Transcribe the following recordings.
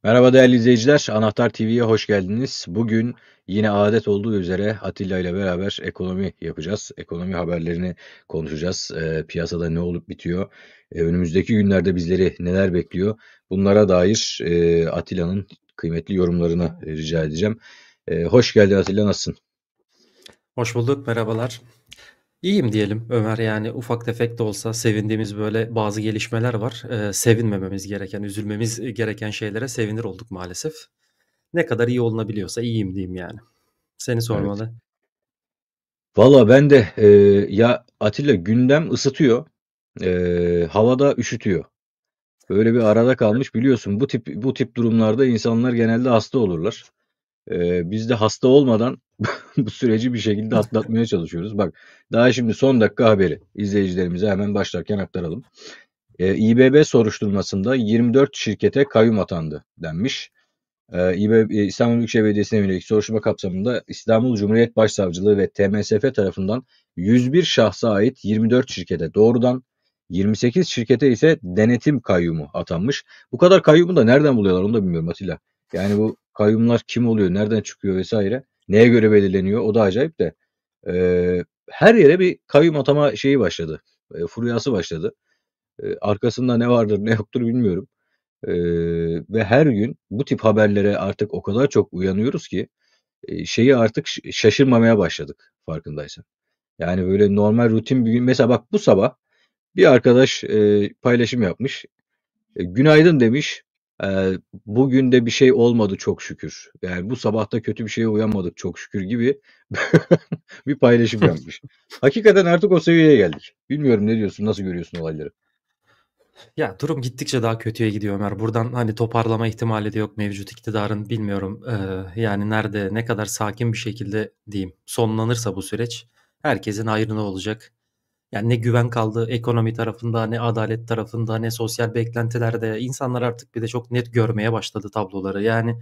Merhaba değerli izleyiciler, Anahtar TV'ye hoş geldiniz. Bugün yine adet olduğu üzere Atilla ile beraber ekonomi yapacağız. Ekonomi haberlerini konuşacağız. Piyasada ne olup bitiyor? Önümüzdeki günlerde bizleri neler bekliyor? Bunlara dair Atilla'nın kıymetli yorumlarını rica edeceğim. Hoş geldin Atilla, nasılsın? Hoş bulduk, merhabalar. İyiyim diyelim Ömer, yani ufak tefek de olsa sevindiğimiz böyle bazı gelişmeler var. Sevinmememiz gereken, üzülmemiz gereken şeylere sevinir olduk maalesef. Ne kadar iyi olunabiliyorsa iyiyim diyeyim yani. Seni Evet. sormalı. Valla ben de ya Atilla, gündem ısıtıyor, havada üşütüyor. Böyle bir arada kalmış, biliyorsun. Bu tip durumlarda insanlar genelde hasta olurlar. Biz de hasta olmadan bu süreci bir şekilde atlatmaya çalışıyoruz. Bak, daha şimdi son dakika haberi izleyicilerimize hemen başlarken aktaralım. İBB soruşturmasında 24 şirkete kayyum atandı denmiş. İstanbul Büyükşehir Belediyesi'ne yönelik soruşturma kapsamında İstanbul Cumhuriyet Başsavcılığı ve TMSF tarafından 101 şahsa ait 24 şirkete doğrudan, 28 şirkete ise denetim kayyumu atanmış. Bu kadar kayyumu da nereden buluyorlar onu da bilmiyorum Atilla. Yani bu kayyumlar kim oluyor, nereden çıkıyor vesaire, neye göre belirleniyor, o da acayip de. Her yere bir kayyum atama şeyi başladı. Furyası başladı. Arkasında ne vardır ne yoktur bilmiyorum. Ve her gün bu tip haberlere artık o kadar çok uyanıyoruz ki şeyi artık şaşırmamaya başladık, farkındaysan. Yani böyle normal rutin bir gün, mesela bak, bu sabah bir arkadaş paylaşım yapmış. Günaydın demiş. Bugün de bir şey olmadı çok şükür. Yani bu sabah da kötü bir şeye uyanmadık çok şükür gibi bir paylaşım yapmış. Hakikaten artık o seviyeye geldik. Bilmiyorum, ne diyorsun, nasıl görüyorsun olayları? Ya durum gittikçe daha kötüye gidiyor Ömer. Buradan hani toparlama ihtimali de yok mevcut iktidarın, bilmiyorum. Yani nerede ne kadar sakin bir şekilde diyeyim sonlanırsa bu süreç herkesin hayrına olacak. Yani ne güven kaldı ekonomi tarafında, ne adalet tarafında, ne sosyal beklentilerde. İnsanlar artık bir de çok net görmeye başladı tabloları. Yani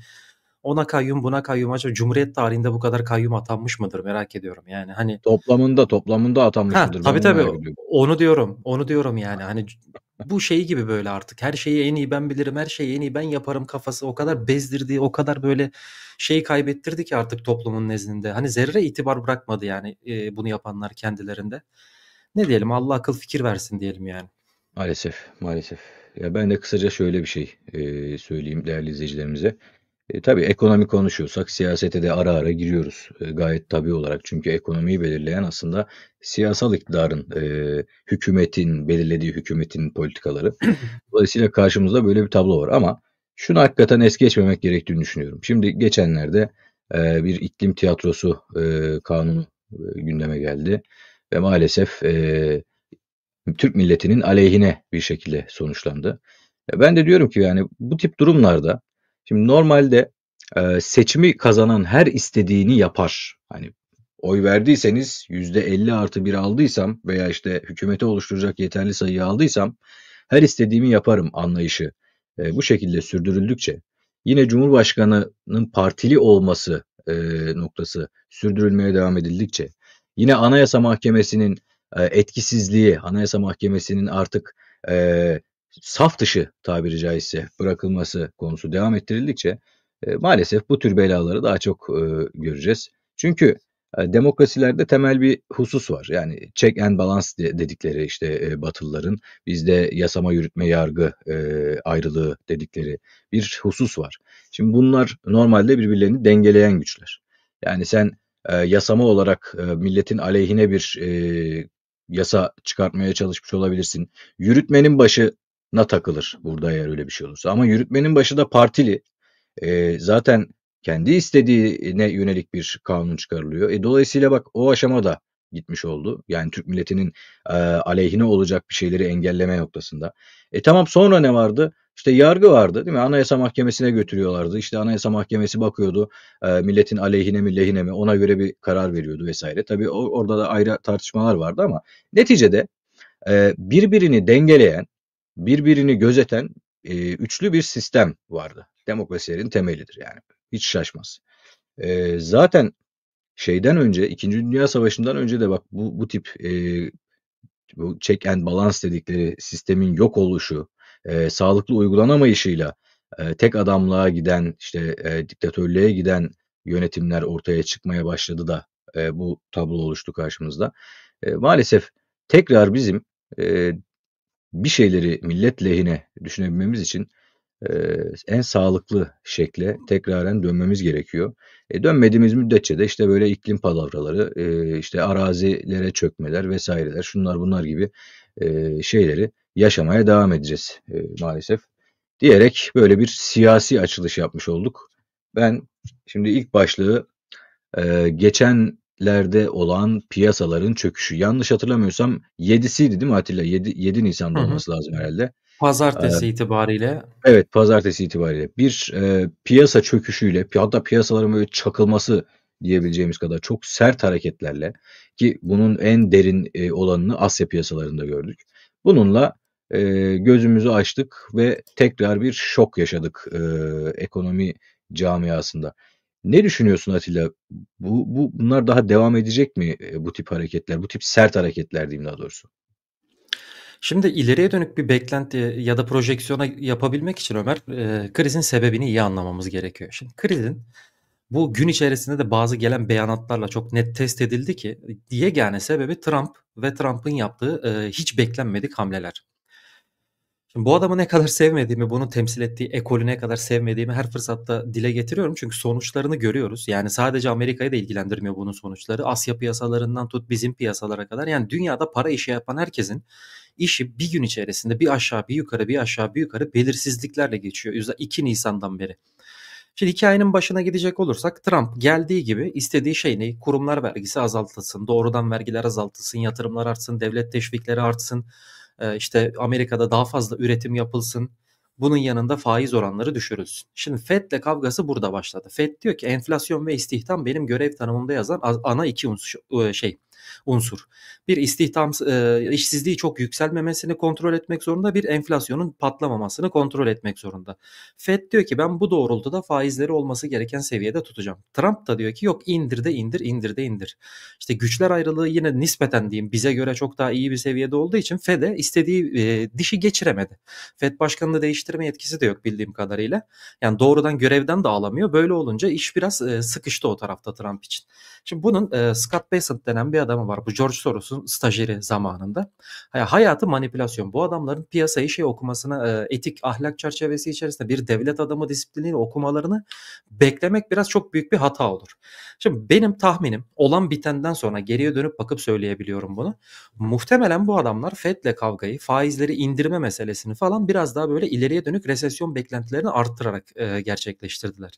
ona kayyum, buna kayyum. Acaba Cumhuriyet tarihinde bu kadar kayyum atanmış mıdır, merak ediyorum. Yani hani Toplamında atanmış ha mıdır? Ben tabii onu tabii, merak ediyorum. onu diyorum. Onu diyorum yani. Hani bu şey gibi böyle artık her şeyi en iyi ben bilirim, her şeyi en iyi ben yaparım kafası o kadar bezdirdi, o kadar böyle şey kaybettirdi ki artık toplumun nezdinde. Hani zerre itibar bırakmadı yani bunu yapanlar kendilerinde. Ne diyelim, Allah akıl fikir versin diyelim yani. Maalesef, maalesef. Ya ben de kısaca şöyle bir şey söyleyeyim değerli izleyicilerimize. Tabii ekonomi konuşuyorsak siyasete de ara ara giriyoruz. Gayet tabii olarak. Çünkü ekonomiyi belirleyen aslında siyasal iktidarın, hükümetin, belirlediği hükümetin politikaları. Dolayısıyla karşımızda böyle bir tablo var. Ama şunu hakikaten es geçmemek gerektiğini düşünüyorum. Şimdi geçenlerde bir iklim tiyatrosu kanunu gündeme geldi. Ve maalesef Türk milletinin aleyhine bir şekilde sonuçlandı. Ben de diyorum ki, yani bu tip durumlarda, şimdi normalde seçimi kazanan her istediğini yapar. Hani oy verdiyseniz %50+1 aldıysam veya işte hükümeti oluşturacak yeterli sayıyı aldıysam her istediğimi yaparım anlayışı bu şekilde sürdürüldükçe, yine Cumhurbaşkanı'nın partili olması noktası sürdürülmeye devam edildikçe, yine Anayasa Mahkemesi'nin etkisizliği, Anayasa Mahkemesi'nin artık eee, saf dışı, tabiri caizse, bırakılması konusu devam ettirildikçe maalesef bu tür belaları daha çok göreceğiz. Çünkü demokrasilerde temel bir husus var. Yani check and balance dedikleri, işte Batılıların, bizde yasama, yürütme, yargı ayrılığı dedikleri bir husus var. Şimdi bunlar normalde birbirlerini dengeleyen güçler. Yani sen yasama olarak milletin aleyhine bir yasa çıkartmaya çalışmış olabilirsin. Yürütmenin başına takılır burada, eğer öyle bir şey olursa. Ama yürütmenin başı da partili. Zaten kendi istediğine yönelik bir kanun çıkarılıyor. Dolayısıyla bak, o aşamada gitmiş oldu. Yani Türk milletinin aleyhine olacak bir şeyleri engelleme noktasında. Tamam, sonra ne vardı? İşte yargı vardı, değil mi? Anayasa Mahkemesi'ne götürüyorlardı. İşte Anayasa Mahkemesi bakıyordu. Milletin aleyhine mi lehine mi, ona göre bir karar veriyordu vesaire. Tabii orada da ayrı tartışmalar vardı ama neticede birbirini dengeleyen, birbirini gözeten üçlü bir sistem vardı. Demokrasilerin temelidir yani. Hiç şaşmaz. Zaten şeyden önce, İkinci Dünya Savaşı'ndan önce de bak, bu tip bu check and balance dedikleri sistemin yok oluşu, sağlıklı uygulanamayışıyla tek adamlığa giden, işte, diktatörlüğe giden yönetimler ortaya çıkmaya başladı da, bu tablo oluştu karşımızda. Maalesef tekrar bizim, bir şeyleri millet lehine düşünebilmemiz için en sağlıklı şekle tekraren dönmemiz gerekiyor. Dönmediğimiz müddetçe de işte böyle iklim palavraları, işte arazilere çökmeler vesaireler, şunlar bunlar gibi şeyleri yaşamaya devam edeceğiz maalesef. Diyerek böyle bir siyasi açılış yapmış olduk. Ben şimdi ilk başlığı geçenlerde olan piyasaların çöküşü. Yanlış hatırlamıyorsam 7'siydi değil mi Atilla? 7 Hı Nisan'da hı. olması lazım herhalde. Eee, Pazartesi itibariyle. evet, pazartesi itibariyle bir piyasa çöküşüyle, hatta piyasaların böyle çakılması diyebileceğimiz kadar çok sert hareketlerle, ki bunun en derin olanını Asya piyasalarında gördük. Bununla gözümüzü açtık ve tekrar bir şok yaşadık ekonomi camiasında. Ne düşünüyorsun Atilla? Bunlar daha devam edecek mi, bu tip hareketler, bu tip sert hareketler diyeyim daha doğrusu? Şimdi ileriye dönük bir beklenti ya da projeksiyona yapabilmek için Ömer, krizin sebebini iyi anlamamız gerekiyor. Şimdi krizin bu gün içerisinde de bazı gelen beyanatlarla çok net test edildi ki yegane sebebi Trump ve Trump'ın yaptığı hiç beklenmedik hamleler. Şimdi bu adamı ne kadar sevmediğimi, bunu temsil ettiği ekolü ne kadar sevmediğimi her fırsatta dile getiriyorum. Çünkü sonuçlarını görüyoruz. Yani sadece Amerika'yı da ilgilendirmiyor bunun sonuçları. Asya piyasalarından tut bizim piyasalara kadar. Yani dünyada para işi yapan herkesin işi bir gün içerisinde bir aşağı bir yukarı bir aşağı bir yukarı belirsizliklerle geçiyor. 2 Nisan'dan beri. Şimdi hikayenin başına gidecek olursak Trump geldiği gibi istediği şey ne? Kurumlar vergisi azaltılsın, doğrudan vergiler azaltılsın, yatırımlar artsın, devlet teşvikleri artsın, işte Amerika'da daha fazla üretim yapılsın. Bunun yanında faiz oranları düşürülsün. Şimdi Fed'le kavgası burada başladı. Fed diyor ki enflasyon ve istihdam benim görev tanımımda yazan ana iki unsur. Bir istihdam işsizliği çok yükselmemesini kontrol etmek zorunda, bir enflasyonun patlamamasını kontrol etmek zorunda. Fed diyor ki ben bu doğrultuda faizleri olması gereken seviyede tutacağım. Trump da diyor ki yok indir de indir, indir de indir. İşte güçler ayrılığı yine nispeten diyeyim bize göre çok daha iyi bir seviyede olduğu için Fed'e istediği dişi geçiremedi. Fed başkanını değiştirme yetkisi de yok bildiğim kadarıyla. Yani doğrudan görevden de alamıyor. Böyle olunca iş biraz sıkıştı o tarafta Trump için. Şimdi bunun Scott Bessent denen bir adamı var. Bu George Soros'un stajyeri zamanında. Hayatı manipülasyon. Bu adamların piyasayı okumasına, etik ahlak çerçevesi içerisinde bir devlet adamı disipliniyle okumalarını beklemek biraz çok büyük bir hata olur. Şimdi benim tahminim olan bitenden sonra geriye dönüp bakıp söyleyebiliyorum bunu. Muhtemelen bu adamlar Fed'le kavgayı, faizleri indirme meselesini falan biraz daha böyle ileriye dönük resesyon beklentilerini arttırarak gerçekleştirdiler.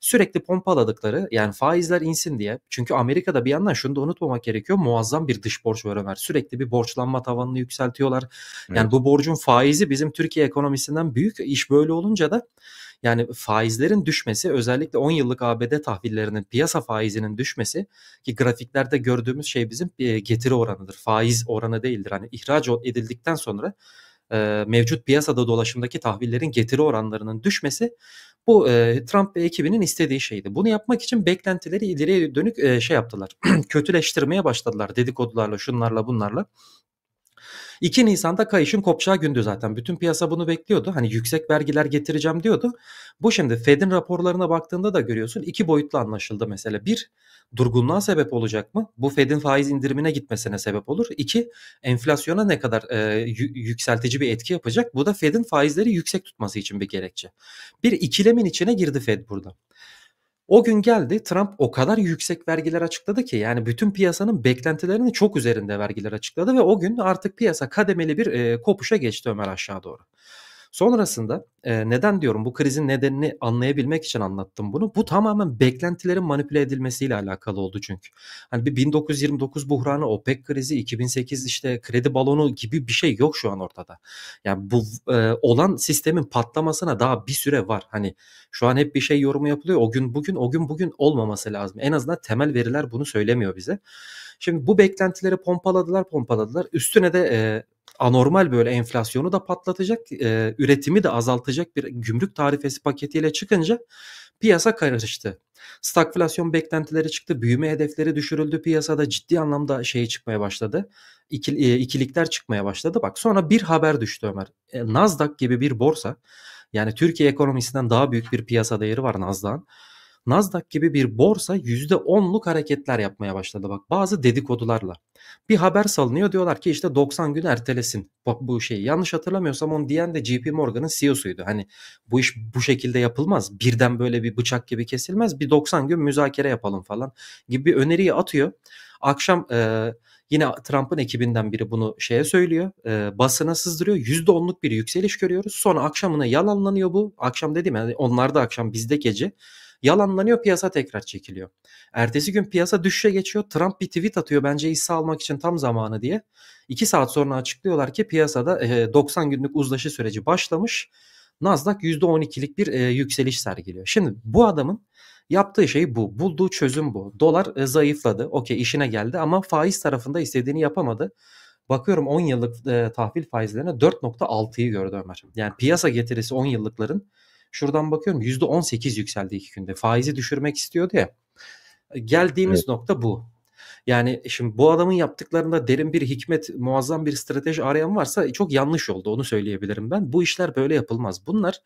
Sürekli pompaladıkları yani faizler insin diye. Çünkü Amerika'da bir yandan şunu da unutmamak gerekiyor. Muazzam bir dış borç var Ömer. Sürekli bir borçlanma tavanını yükseltiyorlar. Yani Evet. bu borcun faizi bizim Türkiye ekonomisinden büyük. İş böyle olunca da yani faizlerin düşmesi özellikle 10 yıllık ABD tahvillerinin piyasa faizinin düşmesi ki grafiklerde gördüğümüz şey bizim getiri oranıdır. Faiz oranı değildir. Hani ihraç edildikten sonra mevcut piyasada dolaşımdaki tahvillerin getiri oranlarının düşmesi bu Trump ve ekibinin istediği şeydi. Bunu yapmak için beklentileri ileriye dönük yaptılar. Kötüleştirmeye başladılar dedikodularla, şunlarla, bunlarla. 2 Nisan'da kayışın kopacağı gündü zaten. Bütün piyasa bunu bekliyordu. Hani yüksek vergiler getireceğim diyordu. Bu şimdi Fed'in raporlarına baktığında da görüyorsun. İki boyutlu anlaşıldı mesela. Bir, durgunluğa sebep olacak mı? Bu Fed'in faiz indirimine gitmesine sebep olur. İki, enflasyona ne kadar yükseltici bir etki yapacak? Bu da Fed'in faizleri yüksek tutması için bir gerekçe. Bir ikilemin içine girdi Fed burada. O gün geldi Trump o kadar yüksek vergiler açıkladı ki yani bütün piyasanın beklentilerinin çok üzerinde vergiler açıkladı ve o gün artık piyasa kademeli bir kopuşa geçti Ömer aşağı doğru. Sonrasında neden diyorum bu krizin nedenini anlayabilmek için anlattım bunu. Bu tamamen beklentilerin manipüle edilmesiyle alakalı oldu çünkü. Hani bir 1929 buhranı, OPEC krizi, 2008 işte kredi balonu gibi bir şey yok şu an ortada. Yani bu olan sistemin patlamasına daha bir süre var. Hani şu an hep bir şey yorumu yapılıyor. O gün bugün, o gün bugün olmaması lazım. En azından temel veriler bunu söylemiyor bize. Şimdi bu beklentileri pompaladılar, pompaladılar. Üstüne de anormal böyle enflasyonu da patlatacak, üretimi de azaltacak bir gümrük tarifesi paketiyle çıkınca piyasa karıştı. Stagflasyon beklentileri çıktı, büyüme hedefleri düşürüldü piyasada ciddi anlamda çıkmaya başladı. İkilikler çıkmaya başladı. Bak sonra bir haber düştü Ömer. Nasdaq gibi bir borsa Yani Türkiye ekonomisinden daha büyük bir piyasa değeri var Nasdaq'ın. Nasdaq gibi bir borsa %10'luk hareketler yapmaya başladı bak bazı dedikodularla. Bir haber salınıyor diyorlar ki işte 90 gün ertelesin bu şeyi. Yanlış hatırlamıyorsam onu diyen de JP Morgan'ın CEO'suydu. Hani bu iş bu şekilde yapılmaz. Birden böyle bir bıçak gibi kesilmez. Bir 90 gün müzakere yapalım falan gibi bir öneriyi atıyor. Akşam yine Trump'ın ekibinden biri bunu şeye söylüyor. Basına sızdırıyor. %10'luk bir yükseliş görüyoruz. Sonra akşamına yalanlanıyor bu. Akşam dediğim yani onlar da akşam bizde gece. Yalanlanıyor piyasa tekrar çekiliyor. Ertesi gün piyasa düşüşe geçiyor. Trump bir tweet atıyor bence hisse almak için tam zamanı diye. 2 saat sonra açıklıyorlar ki piyasada 90 günlük uzlaşı süreci başlamış. Nasdaq %12'lik bir yükseliş sergiliyor. Şimdi bu adamın yaptığı şey bu. Bulduğu çözüm bu. Dolar zayıfladı. Okey işine geldi ama faiz tarafında istediğini yapamadı. Bakıyorum 10 yıllık tahvil faizlerine 4.6'yı gördü Ömer. Yani piyasa getirisi 10 yıllıkların şuradan bakıyorum %18 yükseldi 2 günde. Faizi düşürmek istiyordu ya. Evet. Geldiğimiz nokta bu. Yani şimdi bu adamın yaptıklarında derin bir hikmet, muazzam bir strateji arayan varsa çok yanlış oldu onu söyleyebilirim ben. Bu işler böyle yapılmaz. Bunlar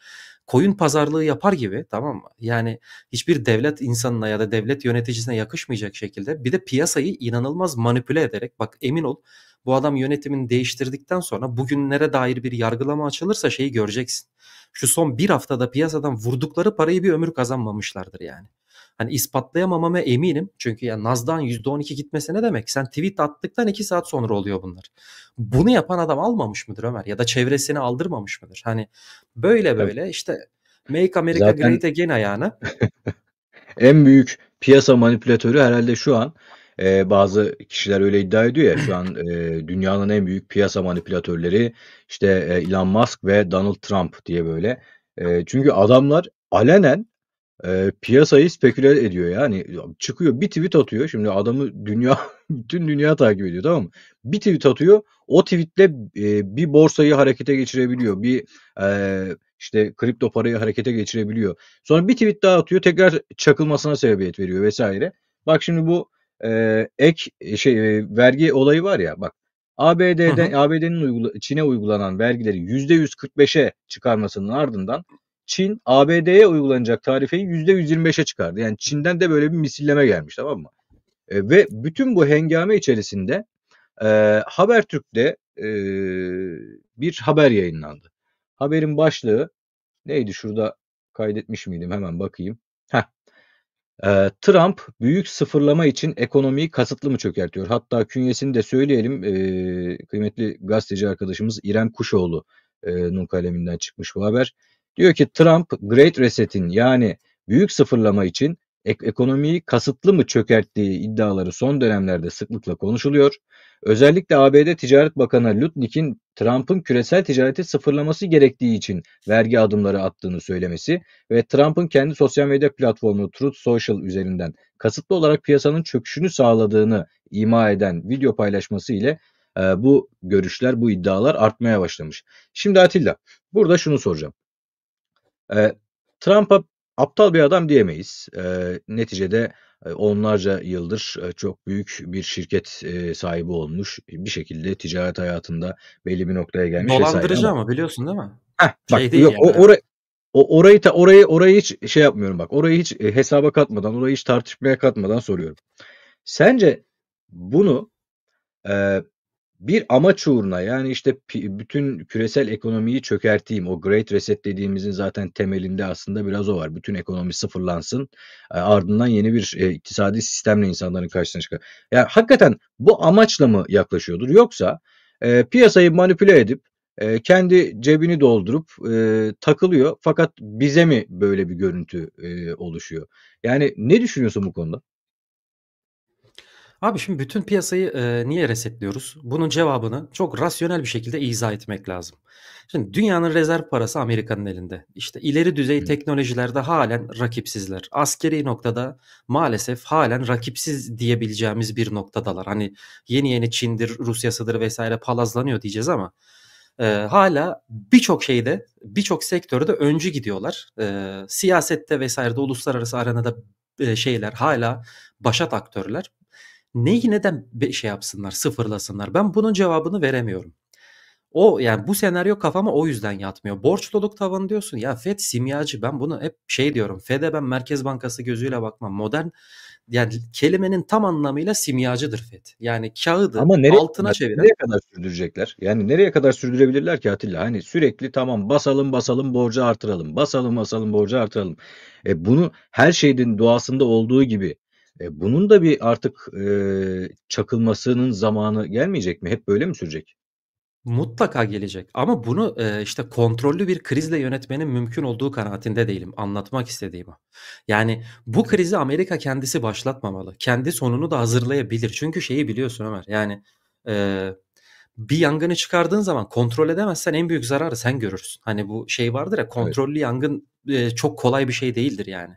koyun pazarlığı yapar gibi tamam mı? Yani hiçbir devlet insanına ya da devlet yöneticisine yakışmayacak şekilde bir de piyasayı inanılmaz manipüle ederek bak emin ol bu adam yönetimini değiştirdikten sonra bugünlere dair bir yargılama açılırsa şeyi göreceksin. Şu son bir haftada piyasadan vurdukları parayı bir ömür kazanmamışlardır yani. Hani ispatlayamamama eminim. Çünkü ya Nasdaq'ın %12 gitmesi ne demek? Sen tweet attıktan 2 saat sonra oluyor bunlar. Bunu yapan adam almamış mıdır Ömer? Ya da çevresini aldırmamış mıdır? Hani böyle Tabii. böyle işte Make America Zaten Great Again ayağına. en büyük piyasa manipülatörü herhalde şu an bazı kişiler öyle iddia ediyor ya şu an dünyanın en büyük piyasa manipülatörleri işte Elon Musk ve Donald Trump diye böyle. Çünkü adamlar alenen piyasayı speküle ediyor yani. Çıkıyor bir tweet atıyor. Şimdi adamı dünya bütün dünya takip ediyor tamam mı? Bir tweet atıyor. O tweetle bir borsayı harekete geçirebiliyor. Bir işte kripto parayı harekete geçirebiliyor. Sonra bir tweet daha atıyor. Tekrar çakılmasına sebebiyet veriyor vesaire. Bak şimdi bu ek vergi olayı var ya bak. Hı hı. ABD'nin Çin'e uygulanan vergileri %145'e çıkarmasının ardından Çin ABD'ye uygulanacak tarifeyi %125'e çıkardı. Yani Çin'den de böyle bir misilleme gelmiş tamam mı? Ve bütün bu hengame içerisinde Habertürk'te bir haber yayınlandı. Haberin başlığı neydi? Şurada kaydetmiş miydim? Hemen bakayım. Heh. Trump büyük sıfırlama için ekonomiyi kasıtlı mı çökertiyor? Hatta künyesini de söyleyelim. Kıymetli gazeteci arkadaşımız İrem Kuşoğlu'nun kaleminden çıkmış bu haber. Diyor ki Trump Great Reset'in yani büyük sıfırlama için ekonomiyi kasıtlı mı çökerttiği iddiaları son dönemlerde sıklıkla konuşuluyor. Özellikle ABD Ticaret Bakanı Lutnick'in Trump'ın küresel ticareti sıfırlaması gerektiği için vergi adımları attığını söylemesi ve Trump'ın kendi sosyal medya platformu Truth Social üzerinden kasıtlı olarak piyasanın çöküşünü sağladığını ima eden video paylaşması ile bu görüşler, bu iddialar artmaya başlamış. Şimdi Atilla, burada şunu soracağım. E, Trump'a aptal bir adam diyemeyiz. Neticede onlarca yıldır çok büyük bir şirket sahibi olmuş, bir şekilde ticaret hayatında belli bir noktaya gelmiş vesaire Dolandırıcı ama ama biliyorsun değil mi? bak Şey değil yok yani. orayı hiç şey yapmıyorum bak. Orayı hiç hesaba katmadan, orayı hiç tartışmaya katmadan soruyorum. Sence bunu e, bir amaç uğruna yani işte bütün küresel ekonomiyi çökerteyim. O Great Reset dediğimizin zaten temelinde aslında biraz o var. Bütün ekonomi sıfırlansın. Ardından yeni bir iktisadi sistemle insanların karşısına çıkar. Yani hakikaten bu amaçla mı yaklaşıyordur? Yoksa piyasayı manipüle edip kendi cebini doldurup takılıyor. Fakat bize mi böyle bir görüntü oluşuyor? Yani ne düşünüyorsun bu konuda? Abi şimdi bütün piyasayı niye resetliyoruz? Bunun cevabını çok rasyonel bir şekilde izah etmek lazım. Şimdi dünyanın rezerv parası Amerika'nın elinde. İşte ileri düzey Hı. teknolojilerde halen rakipsizler. Askeri noktada maalesef halen rakipsiz diyebileceğimiz bir noktadalar. Hani yeni yeni Çin'dir, Rusya'sıdır vesaire palazlanıyor diyeceğiz ama hala birçok şeyde, birçok sektörde öncü gidiyorlar. Siyasette vesairede uluslararası arenada şeyler hala başat aktörler. Neyi neden şey yapsınlar, sıfırlasınlar? Ben bunun cevabını veremiyorum. O yani bu senaryo kafama o yüzden yatmıyor. Borçluluk tavanı diyorsun. Ya FED simyacı. Ben bunu hep şey diyorum. FED'e ben Merkez Bankası gözüyle bakmam. Modern yani kelimenin tam anlamıyla simyacıdır FED. Yani kağıdı Ama nereye altına kadar, çeviren nereye kadar sürdürecekler? Yani nereye kadar sürdürebilirler ki Atilla? Hani sürekli tamam basalım basalım borcu artıralım. Basalım basalım borcu artıralım. Bunu her şeyin doğasında olduğu gibi bunun da bir artık çakılmasının zamanı gelmeyecek mi? Hep böyle mi sürecek? mutlaka gelecek. Ama bunu işte kontrollü bir krizle yönetmenin mümkün olduğu kanaatinde değilim. Anlatmak istediğim o. Yani bu krizi Amerika kendisi başlatmamalı. Kendi sonunu da hazırlayabilir. Çünkü şeyi biliyorsun Ömer. Yani e, bir yangını çıkardığın zaman kontrol edemezsen en büyük zararı sen görürsün. Hani bu şey vardır ya, Evet, kontrollü yangın çok kolay bir şey değildir yani.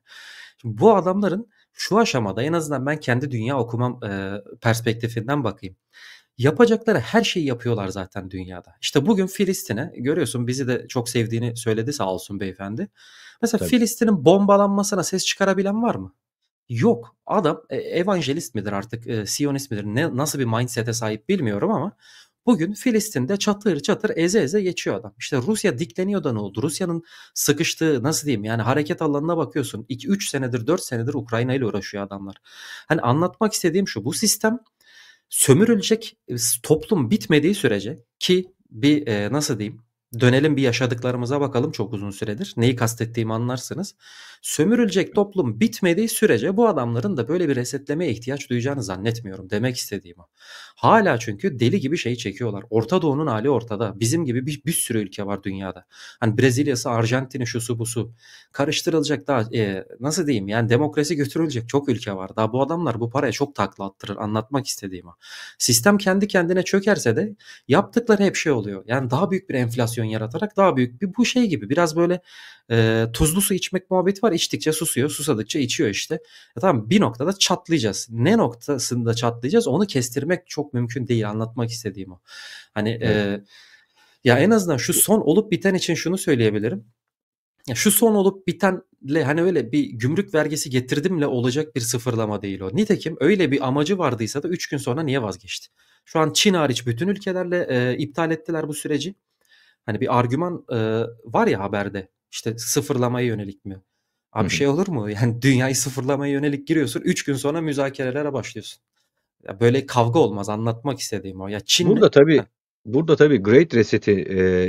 Şimdi bu adamların şu aşamada en azından ben kendi dünya okumam perspektifinden bakayım. Yapacakları her şeyi yapıyorlar zaten dünyada. İşte bugün Filistin'e görüyorsun, bizi de çok sevdiğini söyledi sağ olsun beyefendi. Mesela tabii. Filistin'in bombalanmasına ses çıkarabilen var mı? Yok. Adam evangelist midir artık, Siyonist midir? Nasıl bir mindset'e sahip bilmiyorum ama bugün Filistin'de çatır çatır eze eze geçiyor adam. İşte Rusya dikleniyor da ne oldu? Rusya'nın sıkıştığı, nasıl diyeyim, yani hareket alanına bakıyorsun. 2-3 senedir 4 senedir Ukrayna ile uğraşıyor adamlar. Hani anlatmak istediğim şu: bu sistem sömürülecek, toplum bitmediği sürece, ki bir nasıl diyeyim, dönelim bir yaşadıklarımıza bakalım çok uzun süredir. Neyi kastettiğimi anlarsınız. Sömürülecek toplum bitmediği sürece bu adamların da böyle bir resetlemeye ihtiyaç duyacağını zannetmiyorum. Demek istediğim o. Hala çünkü deli gibi şey çekiyorlar. Orta Doğu'nun hali ortada. Bizim gibi bir sürü ülke var dünyada. Hani Brezilya'sı, Arjantin'i, şusu busu. Karıştırılacak daha nasıl diyeyim, yani demokrasi götürülecek çok ülke var. Daha bu adamlar bu paraya çok takla attırır. Anlatmak istediğim o. Sistem kendi kendine çökerse de yaptıkları hep şey oluyor. Yani daha büyük bir enflasyon yaratarak daha büyük bir, bu şey gibi biraz böyle tuzlu su içmek muhabbeti var. İçtikçe susuyor, susadıkça içiyor işte. Tamam, bir noktada çatlayacağız. Ne noktasında çatlayacağız onu kestirmek çok mümkün değil. Anlatmak istediğim o. Hani Evet. ya en azından şu son olup biten için şunu söyleyebilirim. Ya şu son olup bitenle hani öyle bir gümrük vergisi getirdimle olacak bir sıfırlama değil o. Nitekim öyle bir amacı vardıysa da 3 gün sonra niye vazgeçti? Şu an Çin hariç bütün ülkelerle iptal ettiler bu süreci. Hani bir argüman var ya haberde. İşte sıfırlamaya yönelik mi? Hı Abi hı. şey olur mu? Yani dünyayı sıfırlamaya yönelik giriyorsun. 3 gün sonra müzakerelere başlıyorsun. Ya böyle kavga olmaz, anlatmak istediğim o. Ya Çin'le Burada tabii burada tabii Great Reset'i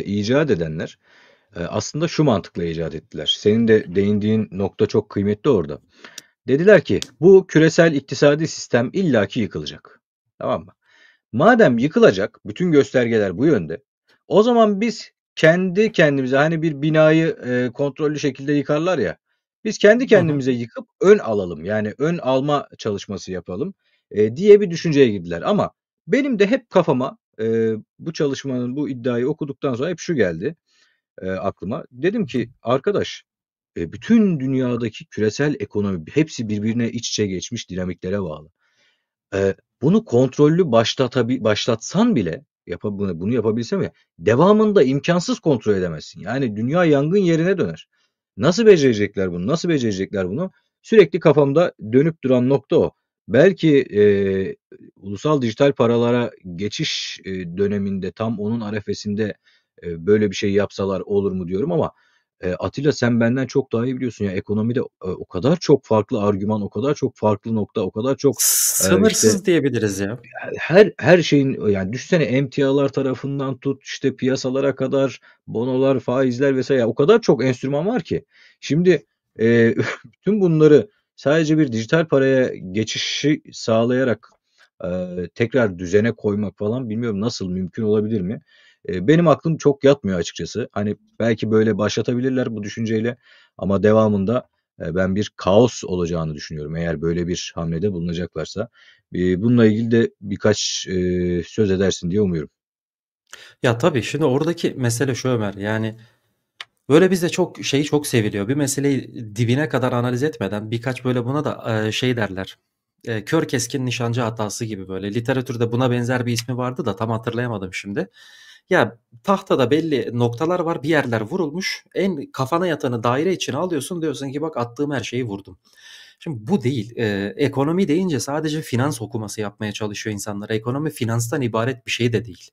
icat edenler aslında şu mantıkla icat ettiler. Senin de değindiğin nokta çok kıymetli orada. Dediler ki bu küresel iktisadi sistem illaki yıkılacak. Tamam mı? Madem yıkılacak, bütün göstergeler bu yönde. O zaman biz kendi kendimize hani bir binayı kontrollü şekilde yıkarlar ya. Biz kendi hı hı. kendimize yıkıp ön alalım. Yani ön alma çalışması yapalım diye bir düşünceye girdiler. Ama benim de hep kafama bu çalışmanın bu iddiayı okuduktan sonra hep şu geldi aklıma. Dedim ki arkadaş bütün dünyadaki küresel ekonomi hepsi birbirine iç içe geçmiş dinamiklere bağlı. Bunu kontrollü başlatsan bile bunu yapabilsem ya devamında imkansız kontrol edemezsin. Yani dünya yangın yerine döner. Nasıl becerecekler bunu? Nasıl becerecekler bunu? Sürekli kafamda dönüp duran nokta o. Belki ulusal dijital paralara geçiş döneminde tam onun arefesinde böyle bir şey yapsalar olur mu diyorum ama Atilla sen benden çok daha iyi biliyorsun ya ekonomide o kadar çok farklı argüman, o kadar çok farklı nokta, o kadar çok işte Sınırsız diyebiliriz ya. her şeyin yani düşünsene emtialar tarafından tut işte piyasalara kadar bonolar, faizler vesaire o kadar çok enstrüman var ki. Şimdi e, bütün bunları sadece bir dijital paraya geçişi sağlayarak tekrar düzene koymak falan bilmiyorum nasıl mümkün olabilir mi? Benim aklım çok yatmıyor açıkçası. Hani belki böyle başlatabilirler bu düşünceyle ama devamında ben bir kaos olacağını düşünüyorum eğer böyle bir hamlede bulunacaklarsa. Bununla ilgili de birkaç söz edersin diye umuyorum. Ya tabii şimdi oradaki mesele şu Ömer, yani böyle bizde çok şey çok seviliyor. Bir meseleyi dibine kadar analiz etmeden birkaç böyle buna da şey derler. Kör keskin nişancı hatası gibi böyle. Literatürde buna benzer bir ismi vardı da tam hatırlayamadım şimdi. Ya tahtada belli noktalar var, bir yerler vurulmuş. En kafana yatanı daire içine alıyorsun, diyorsun ki bak attığım her şeyi vurdum. Şimdi bu değil. Ekonomi deyince sadece finans okuması yapmaya çalışıyor insanlar. Ekonomi finanstan ibaret bir şey de değil.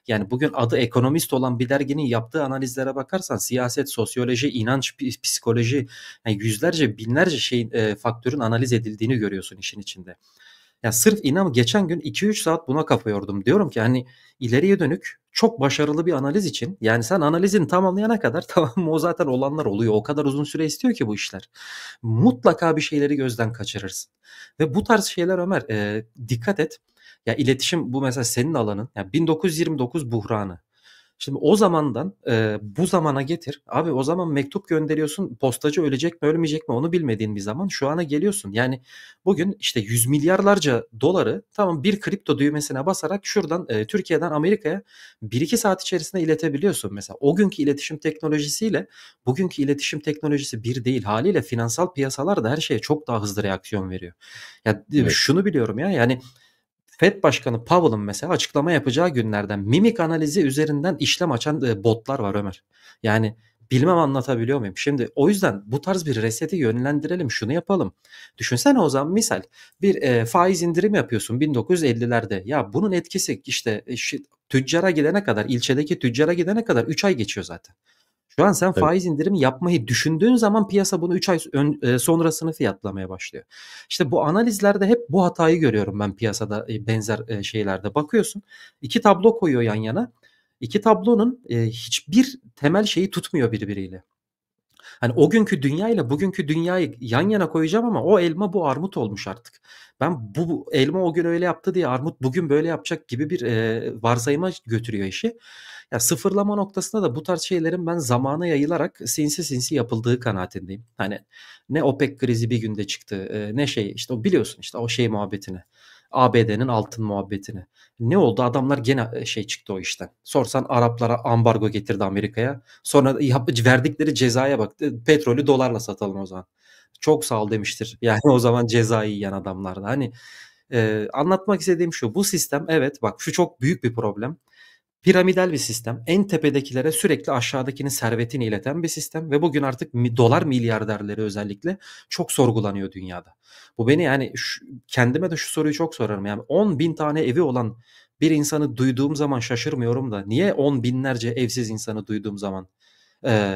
Yani bugün adı Ekonomist olan bir derginin yaptığı analizlere bakarsan siyaset, sosyoloji, inanç, psikoloji, yani yüzlerce, binlerce şeyin faktörün analiz edildiğini görüyorsun işin içinde. Ya sırf inan geçen gün 2-3 saat buna kafa yordum. Diyorum ki hani ileriye dönük çok başarılı bir analiz için, yani sen analizini tamamlayana kadar tamam mı, o zaten olanlar oluyor. O kadar uzun süre istiyor ki bu işler. Mutlaka bir şeyleri gözden kaçırırsın. Ve bu tarz şeyler Ömer, dikkat et. Ya iletişim bu mesela senin alanın. Ya 1929 buhranı. Şimdi o zamandan bu zamana getir. Abi o zaman mektup gönderiyorsun. Postacı ölecek mi ölmeyecek mi onu bilmediğin bir zaman şu ana geliyorsun. Yani bugün işte yüz milyarlarca doları tamam bir kripto düğmesine basarak şuradan Türkiye'den Amerika'ya 1-2 saat içerisinde iletebiliyorsun. Mesela o günkü iletişim teknolojisiyle bugünkü iletişim teknolojisi bir değil. Haliyle finansal piyasalar da her şeye çok daha hızlı reaksiyon veriyor. Ya Evet. şunu biliyorum ya, yani Fed Başkanı Powell'ın mesela açıklama yapacağı günlerden mimik analizi üzerinden işlem açan botlar var Ömer. Yani bilmem anlatabiliyor muyum? Şimdi o yüzden bu tarz bir reseti yönlendirelim, şunu yapalım. Düşünsene o zaman misal bir faiz indirim yapıyorsun 1950'lerde. Ya bunun etkisi işte tüccara gidene kadar, ilçedeki tüccara gidene kadar 3 ay geçiyor zaten. Şu an sen Tabii. faiz indirimi yapmayı düşündüğün zaman piyasa bunu 3 ay sonrasını fiyatlamaya başlıyor. İşte bu analizlerde hep bu hatayı görüyorum ben piyasada benzer şeylerde. Bakıyorsun 2 tablo koyuyor yan yana. 2 tablonun hiçbir temel şeyi tutmuyor birbiriyle. Hani o günkü dünya ile bugünkü dünyayı yan yana koyacağım ama o elma bu armut olmuş artık. Ben bu elma o gün öyle yaptı diye armut bugün böyle yapacak gibi bir varsayıma götürüyor işi. Ya sıfırlama noktasında da bu tarz şeylerin ben zamana yayılarak sinsi sinsi yapıldığı kanaatindeyim. Hani ne OPEC krizi bir günde çıktı, ne şey işte o biliyorsun işte o şey muhabbetini. ABD'nin altın muhabbetini. Ne oldu? Adamlar gene şey çıktı o işten. Sorsan Araplara ambargo getirdi Amerika'ya. Sonra verdikleri cezaya bak. Petrolü dolarla satalım o zaman. Çok sağ ol demiştir. Yani o zaman cezayı yiyen adamlar da. Hani anlatmak istediğim şu. Bu sistem evet bak şu çok büyük bir problem. Piramidal bir sistem. En tepedekilere sürekli aşağıdakinin servetini ileten bir sistem ve bugün artık dolar milyarderleri özellikle çok sorgulanıyor dünyada. Bu beni yani kendime de şu soruyu çok sorarım. Yani 10 bin tane evi olan bir insanı duyduğum zaman şaşırmıyorum da niye 10 binlerce evsiz insanı duyduğum zaman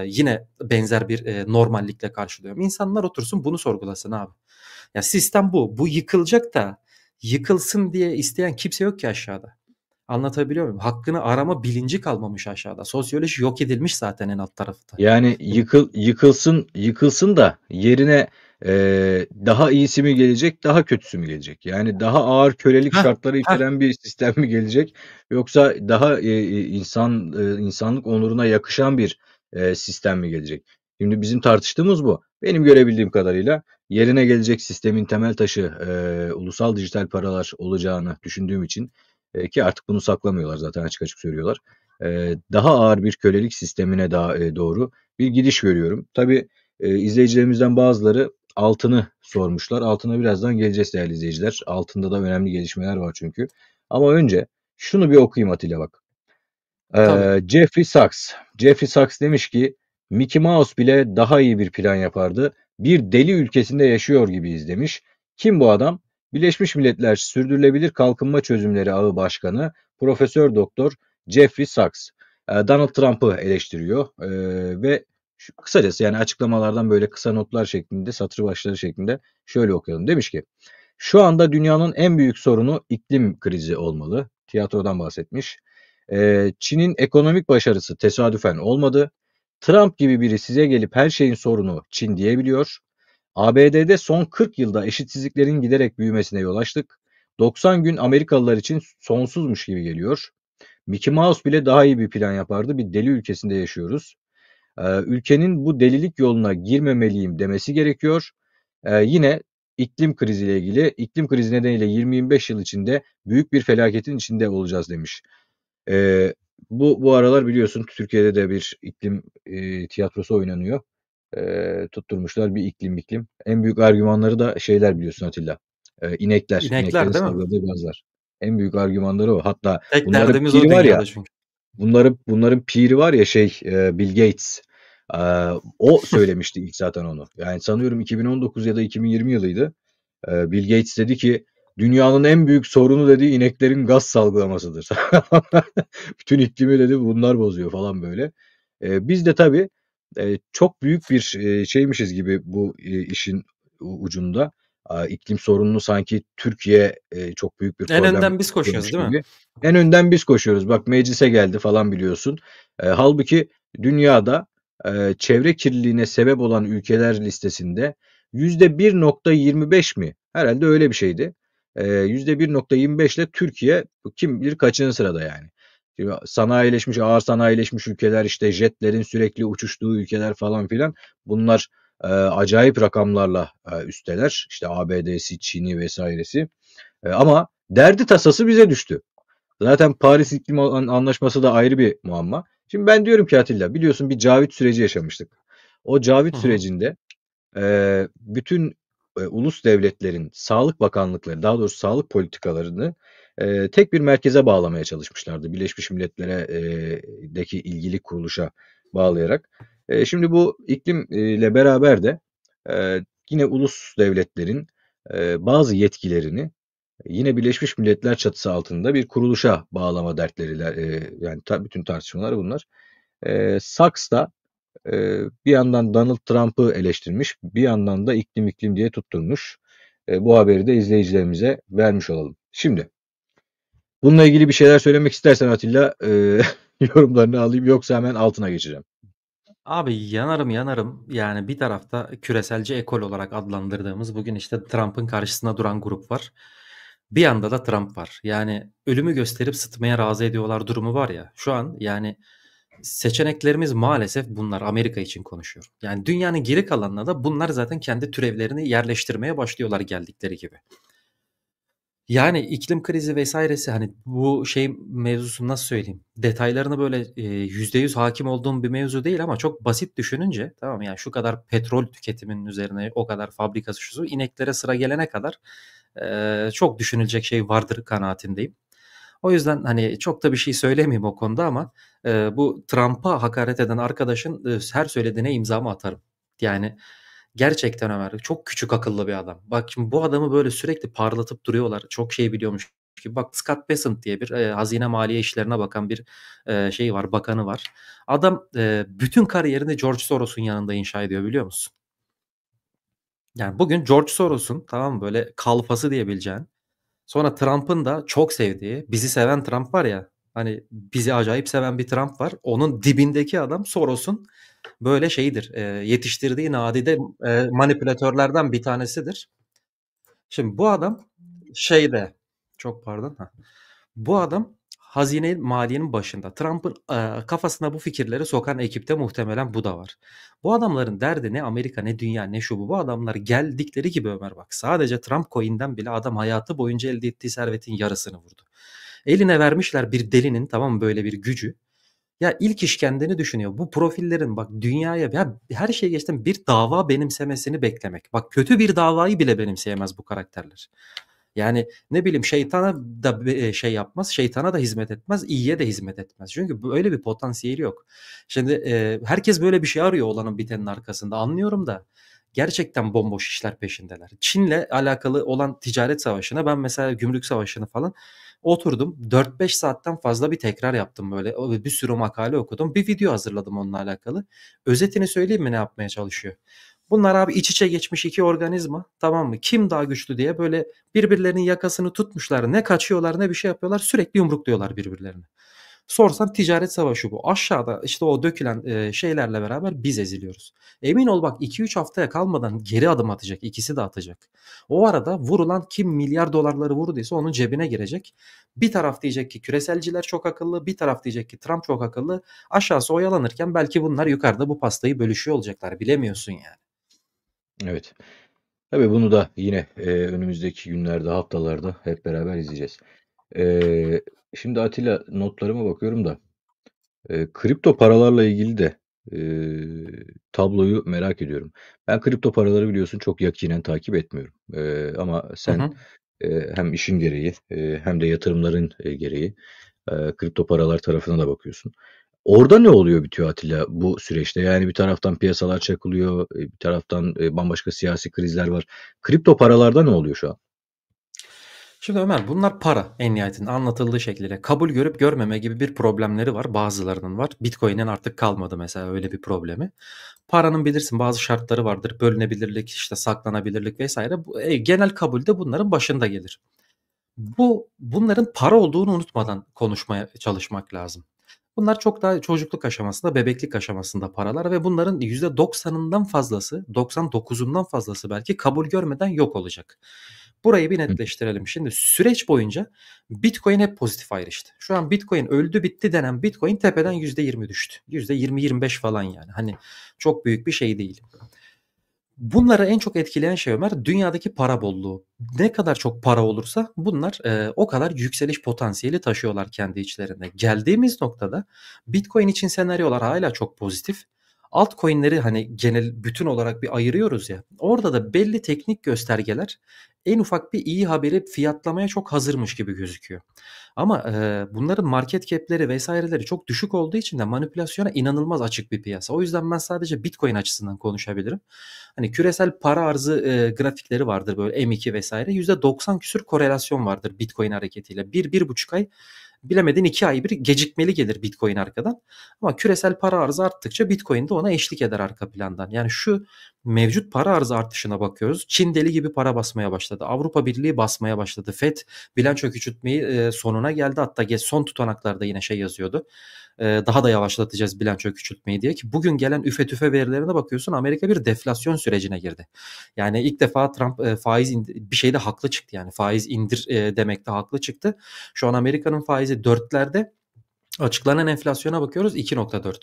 yine benzer bir normallikle karşılıyorum. İnsanlar otursun bunu sorgulasın abi. Ya sistem bu. Bu yıkılacak da yıkılsın diye isteyen kimse yok ki aşağıda. Anlatabiliyor muyum? Hakkını arama bilinci kalmamış aşağıda. Sosyoloji yok edilmiş zaten en alt tarafı da. Yani yıkılsın da yerine daha iyisi mi gelecek, daha kötüsü mü gelecek? Yani daha ağır kölelik Heh, şartları heh. içeren bir sistem mi gelecek? Yoksa daha insanlık onuruna yakışan bir sistem mi gelecek? Şimdi bizim tartıştığımız bu. Benim görebildiğim kadarıyla yerine gelecek sistemin temel taşı ulusal dijital paralar olacağını düşündüğüm için ki artık bunu saklamıyorlar zaten açık açık söylüyorlar. Daha ağır bir kölelik sistemine doğru bir gidiş görüyorum. Tabii izleyicilerimizden bazıları altını sormuşlar. Altına birazdan geleceğiz değerli izleyiciler. Altında da önemli gelişmeler var çünkü. Ama önce şunu bir okuyayım Atilla bak. Tabii. Jeffrey Sachs. Jeffrey Sachs demiş ki Mickey Mouse bile daha iyi bir plan yapardı. Bir deli ülkesinde yaşıyor gibiyiz demiş. Kim bu adam? Birleşmiş Milletler Sürdürülebilir Kalkınma Çözümleri Ağı Başkanı Profesör Doktor Jeffrey Sachs. Donald Trump'ı eleştiriyor ve kısacası yani açıklamalardan böyle kısa notlar şeklinde, satır başları şeklinde şöyle okuyalım. Demiş ki şu anda dünyanın en büyük sorunu iklim krizi olmalı. Tiyatrodan bahsetmiş. Çin'in ekonomik başarısı tesadüfen olmadı. Trump gibi biri size gelip her şeyin sorunu Çin diyebiliyor. ABD'de son 40 yılda eşitsizliklerin giderek büyümesine yol açtık. 90 gün Amerikalılar için sonsuzmuş gibi geliyor. Mickey Mouse bile daha iyi bir plan yapardı. Bir deli ülkesinde yaşıyoruz. Ülkenin bu delilik yoluna girmemeliyim demesi gerekiyor. Yine iklim kriziyle ilgili, iklim krizi nedeniyle 20-25 yıl içinde büyük bir felaketin içinde olacağız demiş. Eee, bu aralar biliyorsun Türkiye'de de bir iklim tiyatrosu oynanıyor. Tutturmuşlar bir iklim. En büyük argümanları da şeyler biliyorsun Atilla. İneklerin İnekler değil mi? salgıladığı gazlar. En büyük argümanları o. Hatta Tek bunların derdimiz o piri var ya, dünyada çünkü. bunların piri var ya Bill Gates. E, O söylemişti ilk zaten onu. Yani sanıyorum 2019 ya da 2020 yılıydı. Bill Gates dedi ki dünyanın en büyük sorunu dedi ineklerin gaz salgılamasıdır. Bütün iklimi dedi bunlar bozuyor falan böyle. Biz de tabii çok büyük bir şeymişiz gibi bu işin ucunda. İklim sorununu sanki Türkiye çok büyük bir En problem önden biz koşuyoruz yaşıyormuş değil mi? gibi. En önden biz koşuyoruz. Bak meclise geldi falan biliyorsun. Halbuki dünyada çevre kirliliğine sebep olan ülkeler listesinde %1,25 mi? Herhalde öyle bir şeydi. %1,25 ile Türkiye kim bilir kaçıncı sırada yani. Şimdi sanayileşmiş, ağır sanayileşmiş ülkeler işte jetlerin sürekli uçuştuğu ülkeler falan filan bunlar acayip rakamlarla üsteler. İşte ABD'si, Çin'i vesairesi. Ama derdi tasası bize düştü. Zaten Paris İklim Anlaşması da ayrı bir muamma. Şimdi ben diyorum ki Atilla biliyorsun bir Cavit süreci yaşamıştık. O Cavit Hı hı. sürecinde bütün ulus devletlerin sağlık bakanlıkları, daha doğrusu sağlık politikalarını tek bir merkeze bağlamaya çalışmışlardı. Birleşmiş Milletler'e deki ilgili kuruluşa bağlayarak. Şimdi bu iklimle beraber de yine ulus devletlerin bazı yetkilerini yine Birleşmiş Milletler çatısı altında bir kuruluşa bağlama dertleri, yani bütün tartışmalar bunlar. Sachs da bir yandan Donald Trump'ı eleştirmiş, bir yandan da iklim diye tutturmuş. Bu haberi de izleyicilerimize vermiş olalım. Şimdi bununla ilgili bir şeyler söylemek istersen Atilla yorumlarını alayım yoksa hemen altına geçeceğim. Abi yanarım yanarım. Yani bir tarafta küreselci ekol olarak adlandırdığımız bugün işte Trump'ın karşısında duran grup var. Bir yanda da Trump var. Yani ölümü gösterip sıtmaya razı ediyorlar durumu var ya. Şu an yani seçeneklerimiz maalesef bunlar. Amerika için konuşuyorum. Yani dünyanın geri kalanına da bunlar zaten kendi türevlerini yerleştirmeye başlıyorlar geldikleri gibi. Yani iklim krizi vesairesi hani bu şey mevzusunu nasıl söyleyeyim? Detaylarını böyle %100 hakim olduğum bir mevzu değil ama çok basit düşününce tamam mı? Yani şu kadar petrol tüketiminin üzerine o kadar fabrikası şusu ineklere sıra gelene kadar çok düşünülecek şey vardır kanaatindeyim. O yüzden hani çok da bir şey söylemeyeyim o konuda ama bu Trump'a hakaret eden arkadaşın her söylediğine imzamı atarım. Yani gerçekten Ömer çok küçük akıllı bir adam. Bak şimdi bu adamı böyle sürekli parlatıp duruyorlar. Çok şey biliyormuş gibi. Bak Scott Bessent diye bir hazine maliye işlerine bakan bir şey var, bakanı var. Adam bütün kariyerini George Soros'un yanında inşa ediyor biliyor musun? Yani bugün George Soros'un tamam mı böyle kalfası diyebileceğin sonra Trump'ın da çok sevdiği, bizi seven Trump var ya, hani bizi acayip seven bir Trump var. Onun dibindeki adam Soros'un böyle şeyidir, yetiştirdiği nadide manipülatörlerden bir tanesidir. Şimdi bu adam şeyde, çok pardon, bu adam hazine maliyenin başında. Trump'ın kafasına bu fikirleri sokan ekipte muhtemelen bu da var. Bu adamların derdi ne Amerika ne dünya ne şu bu. Bu adamlar geldikleri gibi Ömer bak. Sadece Trump coin'den bile adam hayatı boyunca elde ettiği servetin yarısını vurdu. Eline vermişler bir delinin tamam mı böyle bir gücü. Ya ilk iş kendini düşünüyor. Bu profillerin bak dünyaya ya her şeye geçtim bir dava benimsemesini beklemek. Bak kötü bir davayı bile benimseyemez bu karakterler. Yani ne bileyim şeytana da şey yapmaz, şeytana da hizmet etmez, iyiye de hizmet etmez. Çünkü böyle bir potansiyeli yok. Şimdi herkes böyle bir şey arıyor olanın bitenin arkasında anlıyorum da gerçekten bomboş işler peşindeler. Çin'le alakalı olan ticaret savaşına ben mesela gümrük savaşını falan oturdum 4-5 saatten fazla bir tekrar yaptım böyle. Bir sürü makale okudum. Bir video hazırladım onunla alakalı. Özetini söyleyeyim mi ne yapmaya çalışıyor? Bunlar abi iç içe geçmiş iki organizma tamam mı? Kim daha güçlü diye böyle birbirlerinin yakasını tutmuşlar. Ne kaçıyorlar ne bir şey yapıyorlar. Sürekli yumrukluyorlar birbirlerini. Sorsan ticaret savaşı bu. Aşağıda işte o dökülen şeylerle beraber biz eziliyoruz. Emin ol bak 2-3 haftaya kalmadan geri adım atacak. İkisi de atacak. O arada vurulan kim milyar dolarları vurduysa onun cebine girecek. Bir taraf diyecek ki küreselciler çok akıllı. Bir taraf diyecek ki Trump çok akıllı. Aşağısı oyalanırken belki bunlar yukarıda bu pastayı bölüşüyor olacaklar. Bilemiyorsun yani. Evet. Tabii bunu da yine önümüzdeki günlerde, haftalarda hep beraber izleyeceğiz. E, Şimdi Atilla notlarıma bakıyorum da kripto paralarla ilgili de e, tabloyu merak ediyorum. Ben kripto paraları biliyorsun çok yakinen takip etmiyorum. Ama Hı sen hı. hem işin gereği hem de yatırımların gereği. Kripto paralar tarafına da bakıyorsun. Orada ne oluyor bitiyor Atilla bu süreçte? Yani bir taraftan piyasalar çakılıyor, bir taraftan bambaşka siyasi krizler var. Kripto paralarda ne oluyor şu an? Şimdi Ömer, bunlar para en nihayetinde anlatıldığı şekliyle. Kabul görüp görmeme gibi bir problemleri var. Bazılarının var. Bitcoin'in artık kalmadı mesela öyle bir problemi. Paranın bilirsin bazı şartları vardır. Bölünebilirlik, işte saklanabilirlik vesaire. Genel kabulde bunların başında gelir. Bunların para olduğunu unutmadan konuşmaya çalışmak lazım. Bunlar çok daha çocukluk aşamasında, bebeklik aşamasında paralar ve bunların %90'ından fazlası, 99'undan fazlası belki kabul görmeden yok olacak. Burayı bir Hı. netleştirelim. Şimdi süreç boyunca Bitcoin hep pozitif ayrıştı. Şu an Bitcoin öldü bitti denen Bitcoin tepeden %20 düştü. %20-25 falan yani. Hani çok büyük bir şey değil. Bunları en çok etkileyen şey Ömer, dünyadaki para bolluğu. Ne kadar çok para olursa bunlar o kadar yükseliş potansiyeli taşıyorlar kendi içlerinde. Geldiğimiz noktada Bitcoin için senaryolar hala çok pozitif. Altcoin'leri hani genel bütün olarak bir ayırıyoruz ya. Orada da belli teknik göstergeler en ufak bir iyi haberi fiyatlamaya çok hazırmış gibi gözüküyor. Ama bunların market cap'leri vesaireleri çok düşük olduğu için de manipülasyona inanılmaz açık bir piyasa. O yüzden ben sadece Bitcoin açısından konuşabilirim. Hani küresel para arzı grafikleri vardır böyle M2 vesaire. %90 küsür korelasyon vardır Bitcoin hareketiyle. 1-1,5 ay bilemedin 2 ay bir gecikmeli gelir Bitcoin arkadan. Ama küresel para arzı arttıkça Bitcoin de ona eşlik eder arka plandan. Yani şu mevcut para arzı artışına bakıyoruz. Çin deli gibi para basmaya başladı. Avrupa Birliği basmaya başladı. FED bilanço küçültmeyi sonuna geldi. Hatta son tutanaklarda yine şey yazıyordu. Daha da yavaşlatacağız bilanço küçültmeyi diye ki bugün gelen üfe tüfe verilerine bakıyorsun Amerika bir deflasyon sürecine girdi. Yani ilk defa Trump bir şeyde haklı çıktı yani faiz indir demekte haklı çıktı. Şu an Amerika'nın faizi 4'lerde. Açıklanan enflasyona bakıyoruz 2,4.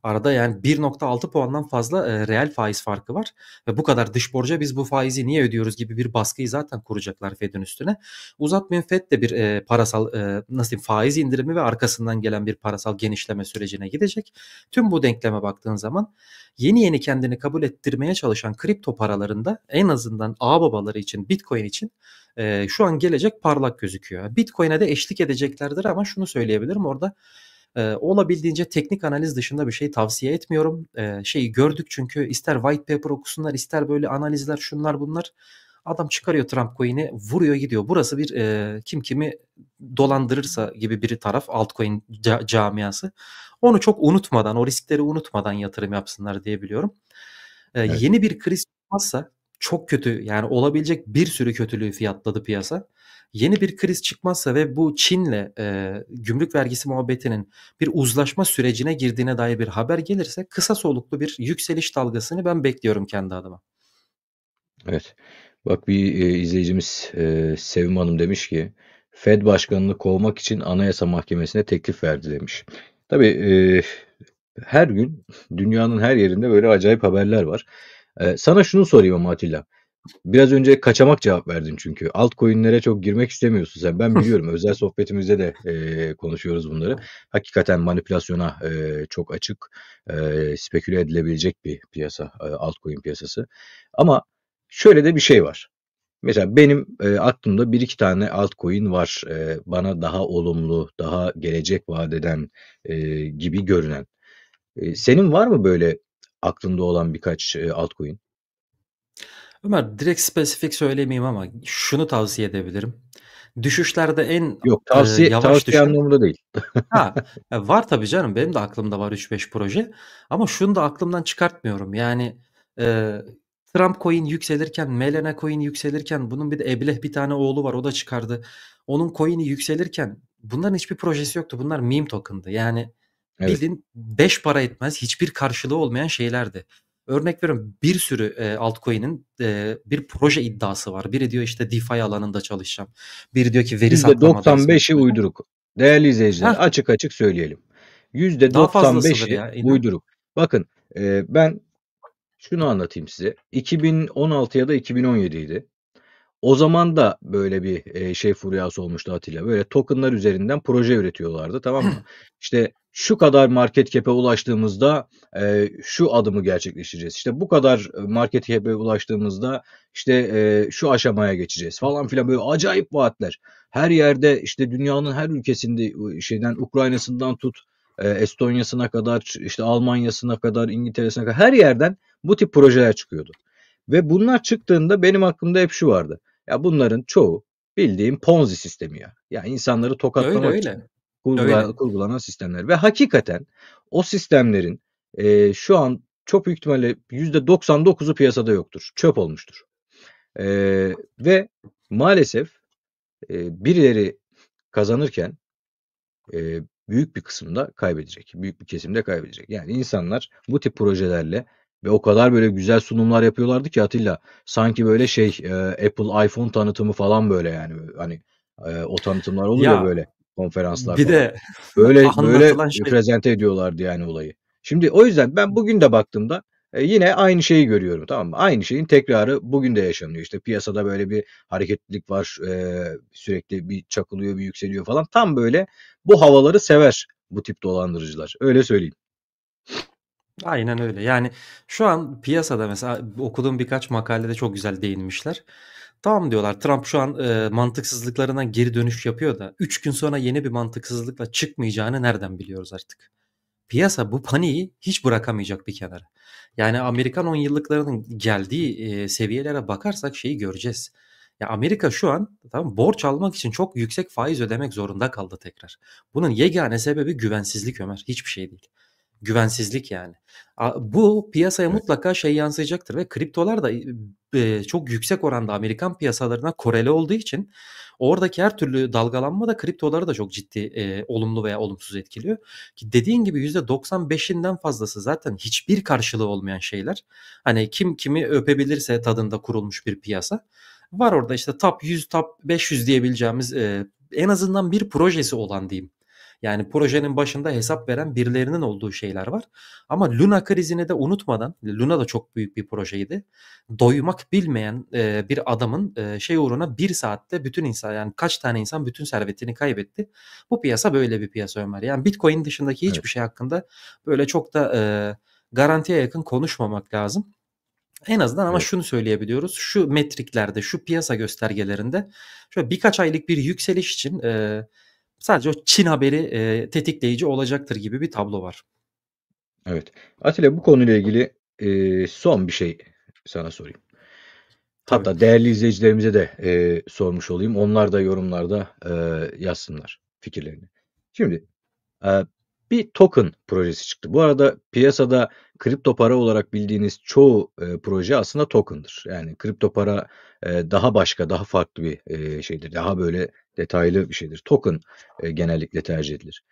Arada yani 1,6 puandan fazla reel faiz farkı var. Ve bu kadar dış borca biz bu faizi niye ödüyoruz gibi bir baskıyı zaten kuracaklar Fed'in üstüne. Uzatmayın Fed de bir parasal nasıl diyeyim faiz indirimi ve arkasından gelen bir parasal genişleme sürecine gidecek. Tüm bu denkleme baktığın zaman yeni yeni kendini kabul ettirmeye çalışan kripto paralarında en azından ağababaları için Bitcoin için şu an gelecek parlak gözüküyor. Bitcoin'e de eşlik edeceklerdir ama şunu söyleyebilirim orada olabildiğince teknik analiz dışında bir şey tavsiye etmiyorum. Şeyi gördük çünkü ister white paper okusunlar ister böyle analizler şunlar bunlar. Adam çıkarıyor Trump coin'i vuruyor gidiyor. Burası bir kim kimi dolandırırsa gibi bir taraf altcoin camiası. Onu çok unutmadan o riskleri unutmadan yatırım yapsınlar diye biliyorum. Evet. Yeni bir kriz çıkmazsa çok kötü yani olabilecek bir sürü kötülüğü fiyatladı piyasa. Yeni bir kriz çıkmazsa ve bu Çin'le gümrük vergisi muhabbetinin bir uzlaşma sürecine girdiğine dair bir haber gelirse kısa soluklu bir yükseliş dalgasını ben bekliyorum kendi adıma. Evet. Bak bir izleyicimiz Sevim Hanım demiş ki Fed başkanını kovmak için Anayasa Mahkemesi'ne teklif verdi demiş. Tabii her gün dünyanın her yerinde böyle acayip haberler var. Sana şunu sorayım ama Atilla. Biraz önce kaçamak cevap verdin çünkü. Altcoin'lere çok girmek istemiyorsun sen. Ben biliyorum. Özel sohbetimizde de konuşuyoruz bunları. Hakikaten manipülasyona çok açık, speküle edilebilecek bir piyasa, altcoin piyasası. Ama şöyle de bir şey var. Mesela benim aklımda bir iki tane altcoin var. Bana daha olumlu, daha gelecek vaat eden gibi görünen. Senin var mı böyle aklında olan birkaç altcoin? Ömer direkt spesifik söylemeyeyim ama şunu tavsiye edebilirim. Düşüşlerde en Yok, tavsiye yavaş tavsiye düşen anlamında değil. ha var tabii canım benim de aklımda var 3-5 proje ama şunu da aklımdan çıkartmıyorum. Yani e, Trump coin yükselirken, Melena coin yükselirken bunun bir de Ebleh bir tane oğlu var o da çıkardı. Onun coin'i yükselirken bunların hiçbir projesi yoktu. Bunlar meme token'dı. Yani Evet. bildiğin 5 para etmez hiçbir karşılığı olmayan şeylerdi. Örnek veriyorum bir sürü altcoin'in bir proje iddiası var. Biri diyor işte DeFi alanında çalışacağım. Biri diyor ki veri saklamada hizmet %95'i vereceğim. uyduruk. Değerli izleyiciler, Heh, açık açık söyleyelim. daha fazlasıdır %95'i ya inan. uyduruk. Bakın, ben şunu anlatayım size. 2016 ya da 2017'ydi. o zaman da böyle bir şey furyası olmuştu Atilla. Böyle tokenlar üzerinden proje üretiyorlardı, tamam mı? İşte şu kadar market cap'e ulaştığımızda şu adımı gerçekleştireceğiz. İşte bu kadar market cap'e ulaştığımızda işte şu aşamaya geçeceğiz falan filan, böyle acayip vaatler. Her yerde işte dünyanın her ülkesinde, şeyden Ukrayna'sından tut Estonya'sına kadar, işte Almanya'sına kadar, İngiltere'sine kadar her yerden bu tip projeler çıkıyordu. Ve bunlar çıktığında benim aklımda hep şu vardı. Ya bunların çoğu bildiğim Ponzi sistemi ya. Ya insanları Öyle, tokatlamak için öyle. Öyle. kurgulanan sistemler. Ve hakikaten o sistemlerin şu an çok büyük ihtimalle %99'u piyasada yoktur. Çöp olmuştur. Ve maalesef birileri kazanırken büyük bir kısımda kaybedecek. Büyük bir kesimde kaybedecek. Yani insanlar bu tip projelerle ve o kadar böyle güzel sunumlar yapıyorlardı ki Atilla. Sanki böyle şey Apple iPhone tanıtımı falan böyle yani. Hani o tanıtımlar olur ya Ya böyle konferanslar bir falan. de Böyle anlatılan şey prezente ediyorlardı yani olayı. Şimdi o yüzden ben bugün de baktığımda yine aynı şeyi görüyorum, tamam mı? Aynı şeyin tekrarı bugün de yaşanıyor. İşte piyasada böyle bir hareketlilik var. Sürekli bir çakılıyor, bir yükseliyor falan. Tam böyle bu havaları sever bu tip dolandırıcılar. Öyle söyleyeyim. aynen öyle. Yani şu an piyasada mesela okuduğum birkaç makalede çok güzel değinmişler. Tamam diyorlar, Trump şu an mantıksızlıklarından geri dönüş yapıyor da 3 gün sonra yeni bir mantıksızlıkla çıkmayacağını nereden biliyoruz artık? Piyasa bu paniği hiç bırakamayacak bir kenara. Yani Amerikan 10 yıllıklarının geldiği seviyelere bakarsak şeyi göreceğiz. Ya Amerika şu an tamam borç almak için çok yüksek faiz ödemek zorunda kaldı tekrar. Bunun yegane sebebi güvensizlik Ömer. Hiçbir şey değil. Güvensizlik yani. Bu piyasaya Evet. mutlaka şey yansıyacaktır ve kriptolar da çok yüksek oranda Amerikan piyasalarına korele olduğu için oradaki her türlü dalgalanma da kriptoları da çok ciddi olumlu veya olumsuz etkiliyor. Ki dediğin gibi %95'inden fazlası zaten hiçbir karşılığı olmayan şeyler. Hani kim kimi öpebilirse tadında kurulmuş bir piyasa. Var orada işte top 100, top 500 diyebileceğimiz en azından bir projesi olan diyeyim. Yani projenin başında hesap veren birilerinin olduğu şeyler var. Ama Luna krizini de unutmadan, Luna da çok büyük bir projeydi. Doymak bilmeyen bir adamın şey uğruna bir saatte bütün insan, yani kaç tane insan bütün servetini kaybetti. Bu piyasa böyle bir piyasa Ömer. Yani Bitcoin dışındaki Evet. hiçbir şey hakkında böyle çok da garantiye yakın konuşmamak lazım. En azından ama Evet. şunu söyleyebiliyoruz. Şu metriklerde, şu piyasa göstergelerinde şöyle birkaç aylık bir yükseliş için sadece o Çin haberi tetikleyici olacaktır gibi bir tablo var. Evet. Atilla, bu konuyla ilgili son bir şey sana sorayım. Tabii. Hatta değerli izleyicilerimize de sormuş olayım. Onlar da yorumlarda yazsınlar fikirlerini. Şimdi bir token projesi çıktı. Bu arada piyasada kripto para olarak bildiğiniz çoğu proje aslında token'dır. Yani kripto para daha başka, daha farklı bir şeydir. Daha böyle detaylı bir şeydir. Token genellikle tercih edilir.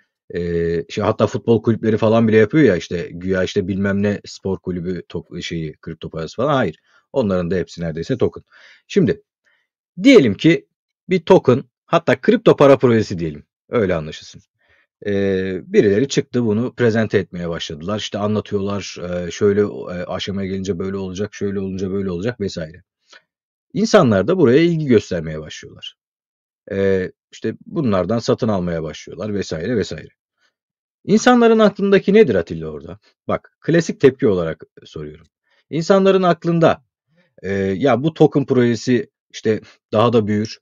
Hatta futbol kulüpleri falan bile yapıyor ya, işte güya işte bilmem ne spor kulübü şeyi kripto parası falan. Hayır. Onların da hepsi neredeyse token. Şimdi diyelim ki bir token, hatta kripto para projesi diyelim. Öyle anlaşılsın. Birileri çıktı, bunu prezente etmeye başladılar. İşte anlatıyorlar, şöyle aşamaya gelince böyle olacak, şöyle olunca böyle olacak vesaire. İnsanlar da buraya ilgi göstermeye başlıyorlar. İşte bunlardan satın almaya başlıyorlar vesaire vesaire. İnsanların aklındaki nedir Atilla orada? Bak, klasik tepki olarak soruyorum. İnsanların aklında ya bu token projesi işte daha da büyür,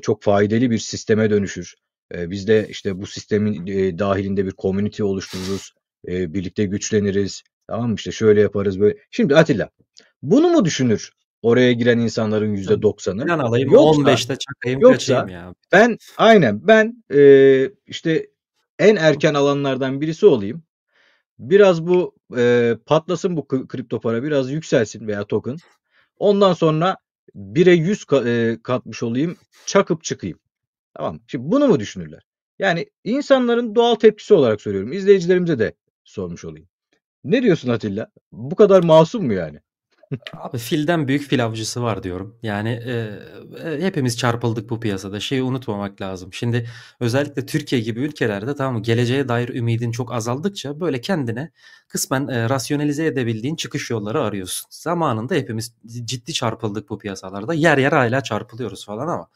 çok faydalı bir sisteme dönüşür. Biz de işte bu sistemin dahilinde bir community oluştururuz, birlikte güçleniriz, tamam mı? İşte şöyle yaparız böyle. Şimdi Atilla, bunu mu düşünür oraya giren insanların %90'ı? Plan alayım Yoksa 15'te çakayım kaçayım yoksa ya. ben işte en erken alanlardan birisi olayım. Biraz bu patlasın, bu kripto para biraz yükselsin veya token. Ondan sonra 1'e 100 katmış olayım, çakıp çıkayım. Tamam mı? Şimdi bunu mu düşünürler? Yani insanların doğal tepkisi olarak söylüyorum. İzleyicilerimize de sormuş olayım. Ne diyorsun Atilla? Bu kadar masum mu yani? Abi filden büyük fil avcısı var diyorum. Yani hepimiz çarpıldık bu piyasada. Şeyi unutmamak lazım. Şimdi özellikle Türkiye gibi ülkelerde tamam mı, geleceğe dair ümidin çok azaldıkça böyle kendine kısmen rasyonalize edebildiğin çıkış yolları arıyorsun. Zamanında hepimiz ciddi çarpıldık bu piyasalarda. Yer yer hala çarpılıyoruz falan ama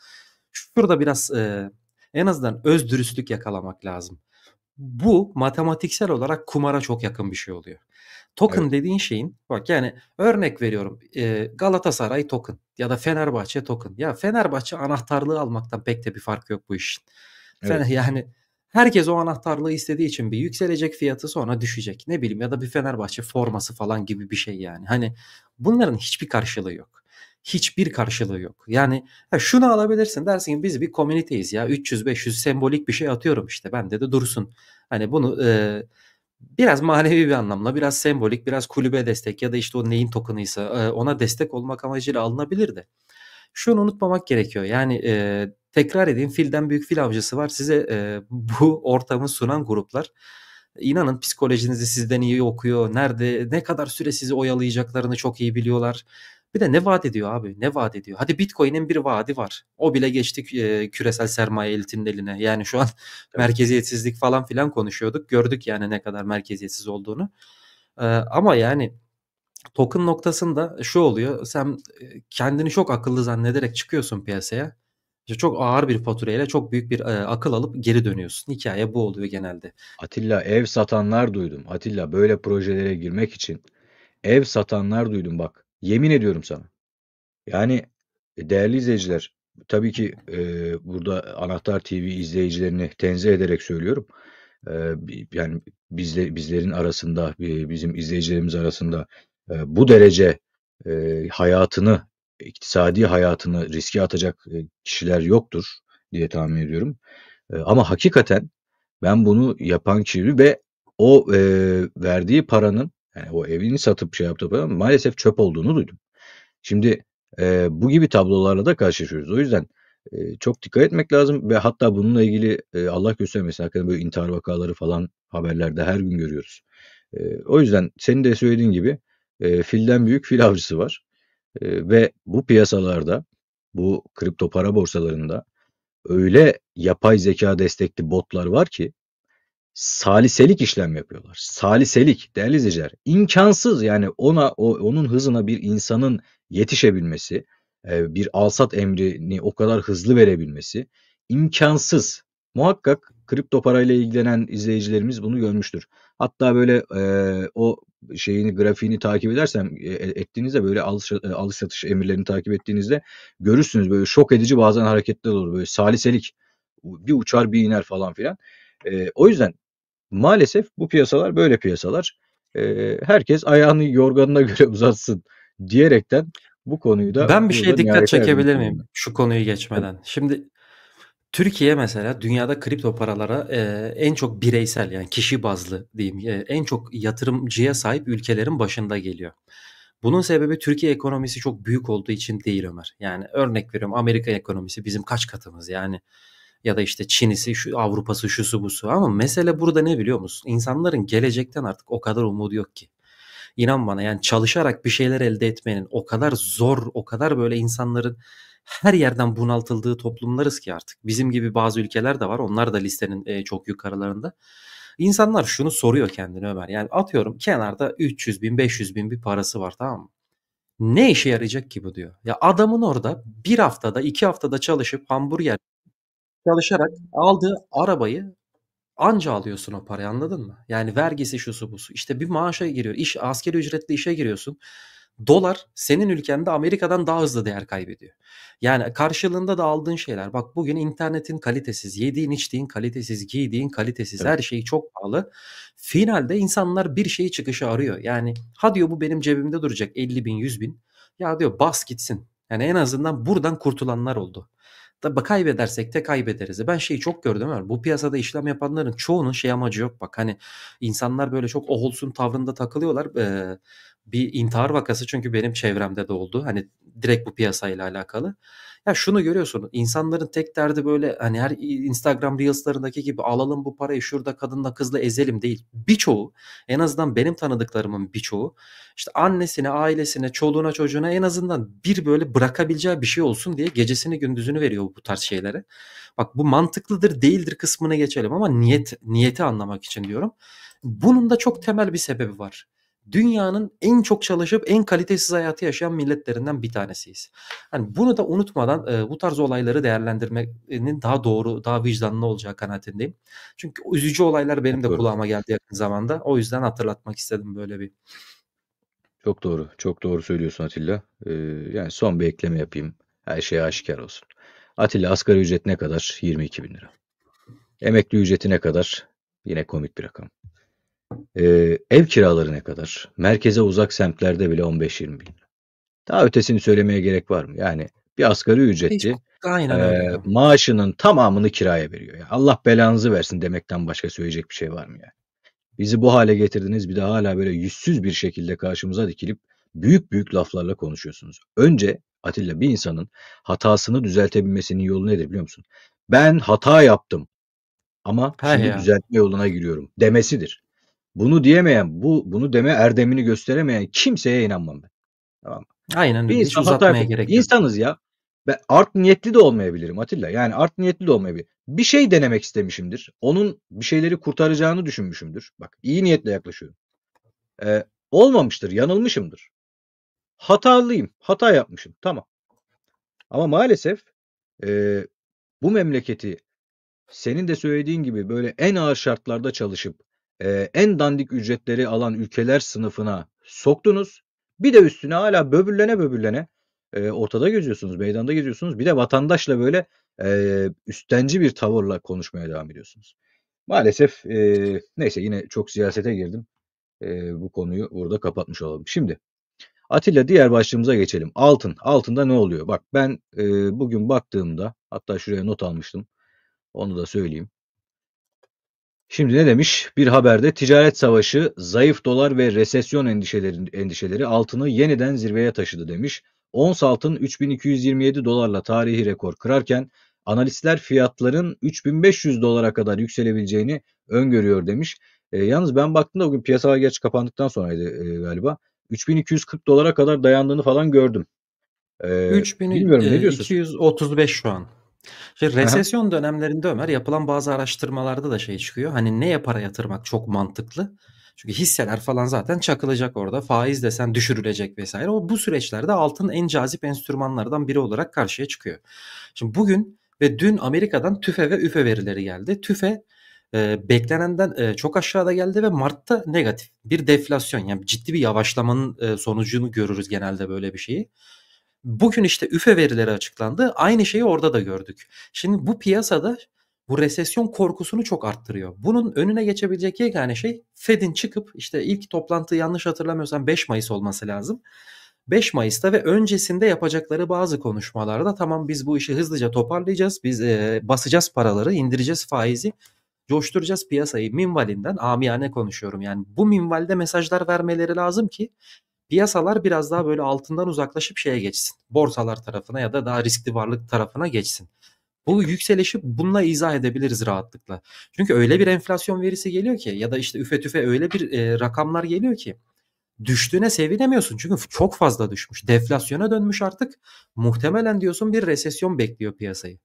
şurada biraz en azından öz dürüstlük yakalamak lazım. Bu matematiksel olarak kumara çok yakın bir şey oluyor. Token Evet, dediğin şeyin bak yani örnek veriyorum Galatasaray token ya da Fenerbahçe token. Ya Fenerbahçe anahtarlığı almaktan pek de bir fark yok bu işin. evet. Yani herkes o anahtarlığı istediği için bir yükselecek fiyatı sonra düşecek. Ne bileyim ya da bir Fenerbahçe forması falan gibi bir şey yani. Hani bunların hiçbir karşılığı yok. Hiçbir karşılığı yok. Yani şunu alabilirsin dersin ki biz bir komüniteyiz ya 300-500 sembolik bir şey atıyorum işte bende de dursun. Hani bunu biraz manevi bir anlamda, biraz sembolik, biraz kulübe destek ya da işte o neyin token'ıysa ona destek olmak amacıyla alınabilir de. Şunu unutmamak gerekiyor. Yani tekrar edeyim filden büyük fil avcısı var. Size bu ortamı sunan gruplar inanın psikolojinizi sizden iyi okuyor. Nerede ne kadar süre sizi oyalayacaklarını çok iyi biliyorlar. Bir de ne vaat ediyor abi? Ne vaat ediyor? Hadi Bitcoin'in bir vaadi var. O bile geçti küresel sermaye elitinin eline. Yani şu an Tabii. merkeziyetsizlik falan filan konuşuyorduk. Gördük yani ne kadar merkeziyetsiz olduğunu. Ama yani token noktasında şu oluyor. Sen kendini çok akıllı zannederek çıkıyorsun piyasaya. İşte çok ağır bir faturayla çok büyük bir akıl alıp geri dönüyorsun. Hikaye bu oluyor genelde. Atilla, ev satanlar duydum. Atilla, böyle projelere girmek için ev satanlar duydum bak. Yemin ediyorum sana. Yani değerli izleyiciler, tabii ki burada Anahtar TV izleyicilerini tenzih ederek söylüyorum. Yani bizlerin arasında, bizim izleyicilerimiz arasında bu derece hayatını, iktisadi hayatını riske atacak kişiler yoktur diye tahmin ediyorum. Ama hakikaten ben bunu yapan kişi ve o verdiği paranın, yani o evini satıp şey yaptığı paranın maalesef çöp olduğunu duydum. Şimdi bu gibi tablolarla da karşılaşıyoruz. O yüzden çok dikkat etmek lazım ve hatta bununla ilgili Allah göstermesin hakikaten böyle intihar vakaları falan haberlerde her gün görüyoruz. O yüzden senin de söylediğin gibi filden büyük fil avcısı var. Ve bu piyasalarda, bu kripto para borsalarında öyle yapay zeka destekli botlar var ki saliselik işlem yapıyorlar. Saliselik değerli izleyiciler. İmkansız yani onun hızına bir insanın yetişebilmesi, bir alsat emrini o kadar hızlı verebilmesi imkansız. Muhakkak kripto parayla ilgilenen izleyicilerimiz bunu görmüştür. Hatta böyle o grafiğini takip ettiğinizde böyle alış satış emirlerini takip ettiğinizde görürsünüz böyle şok edici bazen hareketler olur. Böyle saliselik bir uçar bir iner falan filan. O yüzden maalesef bu piyasalar böyle piyasalar. Herkes ayağını yorganına göre uzatsın diyerekten bu konuyu da Ben bir burada şeye dikkat nihayete erdirmek çekebilir istiyorum miyim ben. şu konuyu Tabii, geçmeden? Şimdi Türkiye mesela dünyada kripto paralara en çok bireysel yani kişi bazlı diyeyim en çok yatırımcıya sahip ülkelerin başında geliyor. Bunun sebebi Türkiye ekonomisi çok büyük olduğu için değil Ömer. Yani örnek veriyorum Amerika ekonomisi bizim kaç katımız yani ya da işte Çin'isi, şu Avrupa'sı, şusu busu ama mesele burada ne biliyor musun? İnsanların gelecekten artık o kadar umudu yok ki. İnan bana yani çalışarak bir şeyler elde etmenin o kadar zor, o kadar böyle insanların her yerden bunaltıldığı toplumlarız ki artık. Bizim gibi bazı ülkeler de var. Onlar da listenin çok yukarılarında. İnsanlar şunu soruyor kendine Ömer. Yani atıyorum kenarda 300 bin, 500 bin bir parası var tamam mı? Ne işe yarayacak ki bu diyor. Ya adamın orada bir haftada, 2 haftada çalışıp hamburger çalışarak aldığı arabayı anca alıyorsun o parayı anladın mı? Yani vergisi şusu busu. İşte bir maaşa giriyor. Asgari ücretli işe giriyorsun. Dolar senin ülkende Amerika'dan daha hızlı değer kaybediyor. Yani karşılığında da aldığın şeyler. Bak bugün internetin kalitesiz, yediğin içtiğin kalitesiz, giydiğin kalitesiz, tabii. her şey çok pahalı. Finalde insanlar bir şeyi çıkışı arıyor. Yani ha diyor bu benim cebimde duracak 50 bin, 100 bin. Ya diyor bas gitsin. Yani en azından buradan kurtulanlar oldu. Tabii kaybedersek de kaybederiz. Ben şeyi çok gördüm ama bu piyasada işlem yapanların çoğunun şey amacı yok bak. Hani insanlar böyle çok oh olsun tavrında takılıyorlar. Bir intihar vakası çünkü benim çevremde de oldu. Hani direkt bu piyasayla alakalı. Ya şunu görüyorsun, insanların tek derdi böyle hani her Instagram Reels'larındaki gibi alalım bu parayı şurada kadınla kızla ezelim değil. Birçoğu, en azından benim tanıdıklarımın birçoğu işte annesine, ailesine, çoluğuna, çocuğuna en azından bir böyle bırakabileceği bir şey olsun diye gecesini gündüzünü veriyor bu tarz şeylere. Bak bu mantıklıdır değildir kısmını geçelim ama niyeti anlamak için diyorum. Bunun da çok temel bir sebebi var. Dünyanın en çok çalışıp en kalitesiz hayatı yaşayan milletlerinden bir tanesiyiz. Hani bunu da unutmadan bu tarz olayları değerlendirmenin daha doğru, daha vicdanlı olacağı kanaatindeyim. Çünkü üzücü olaylar benim Çok de doğru. kulağıma geldi yakın zamanda. O yüzden hatırlatmak istedim böyle bir. Çok doğru. Çok doğru söylüyorsun Atilla. Yani son bir ekleme yapayım. Her şey aşikar olsun. Atilla, asgari ücret ne kadar? 22 bin lira. Emekli ücreti ne kadar? Yine komik bir rakam. Ev kiraları ne kadar? Merkeze uzak semtlerde bile 15-20 bin lira. Daha ötesini söylemeye gerek var mı? Yani bir asgari Hiç, ücretli aynen öyle ya. maaşının tamamını kiraya veriyor. Ya. Allah belanızı versin demekten başka söyleyecek bir şey var mı ya? Bizi bu hale getirdiniz, bir de hala böyle yüzsüz bir şekilde karşımıza dikilip büyük büyük laflarla konuşuyorsunuz. Önce Atilla, bir insanın hatasını düzeltebilmesinin yolu nedir biliyor musun? Ben hata yaptım ama He şimdi ya. düzeltme yoluna giriyorum demesidir. Bunu diyemeyen, bunu deme erdemini gösteremeyen kimseye inanmam ben. Tamam mı? Aynen Bir öyle. Hiç insan hata uzatmaya yapıyor. gerek yok. İnsanız ya. Ben art niyetli de olmayabilirim Atilla. Yani art niyetli de olmayabilir. Bir şey denemek istemişimdir. Onun bir şeyleri kurtaracağını düşünmüşümdür. Bak, iyi niyetle yaklaşıyorum. Olmamıştır, yanılmışımdır. Hatalıyım, hata yapmışım. Tamam. Ama maalesef e, bu memleketi senin de söylediğin gibi böyle en ağır şartlarda çalışıp en dandik ücretleri alan ülkeler sınıfına soktunuz. Bir de üstüne hala böbürlene böbürlene ortada geziyorsunuz, meydanda geziyorsunuz. Bir de vatandaşla böyle üstenci bir tavırla konuşmaya devam ediyorsunuz. Maalesef neyse, yine çok siyasete girdim. Bu konuyu burada kapatmış olalım. Şimdi Atilla, diğer başlığımıza geçelim. Altın. Altında ne oluyor? Bak ben bugün baktığımda, hatta şuraya not almıştım. Onu da söyleyeyim. Şimdi ne demiş? Bir haberde ticaret savaşı, zayıf dolar ve resesyon endişeleri altını yeniden zirveye taşıdı demiş. Ons altın 3227 dolarla tarihi rekor kırarken analistler fiyatların 3500 dolara kadar yükselebileceğini öngörüyor demiş. Yalnız ben baktığımda bugün piyasalar geç kapandıktan sonraydı galiba. 3240 dolara kadar dayandığını falan gördüm. Bilmiyorum, ne diyorsun? 3235 şu an. İşte Aha. resesyon dönemlerinde Ömer yapılan bazı araştırmalarda da şey çıkıyor. Hani neye para yatırmak çok mantıklı? Çünkü hisseler falan zaten çakılacak orada. Faiz desen düşürülecek vesaire. O bu süreçlerde altın en cazip enstrümanlardan biri olarak karşıya çıkıyor. Şimdi bugün ve dün Amerika'dan TÜFE ve üfe verileri geldi. TÜFE beklenenden çok aşağıda geldi ve Mart'ta negatif. Bir deflasyon, yani ciddi bir yavaşlamanın sonucunu görürüz genelde böyle bir şeyi. Bugün işte üfe verileri açıklandı. Aynı şeyi orada da gördük. Şimdi bu piyasada bu resesyon korkusunu çok arttırıyor. Bunun önüne geçebilecek yegane şey Fed'in çıkıp işte ilk toplantı, yanlış hatırlamıyorsam 5 Mayıs olması lazım. 5 Mayıs'ta ve öncesinde yapacakları bazı konuşmalarda tamam biz bu işi hızlıca toparlayacağız. Biz basacağız paraları, indireceğiz faizi, coşturacağız piyasayı minvalinden, amiyane konuşuyorum. Yani bu minvalde mesajlar vermeleri lazım ki piyasalar biraz daha böyle altından uzaklaşıp şeye geçsin. Borsalar tarafına ya da daha riskli varlık tarafına geçsin. Bu yükselişi bununla izah edebiliriz rahatlıkla. Çünkü öyle bir enflasyon verisi geliyor ki ya da işte üfe tüfe öyle bir rakamlar geliyor ki düştüğüne sevinemiyorsun. Çünkü çok fazla düşmüş. Deflasyona dönmüş artık. Muhtemelen diyorsun bir resesyon bekliyor piyasayı.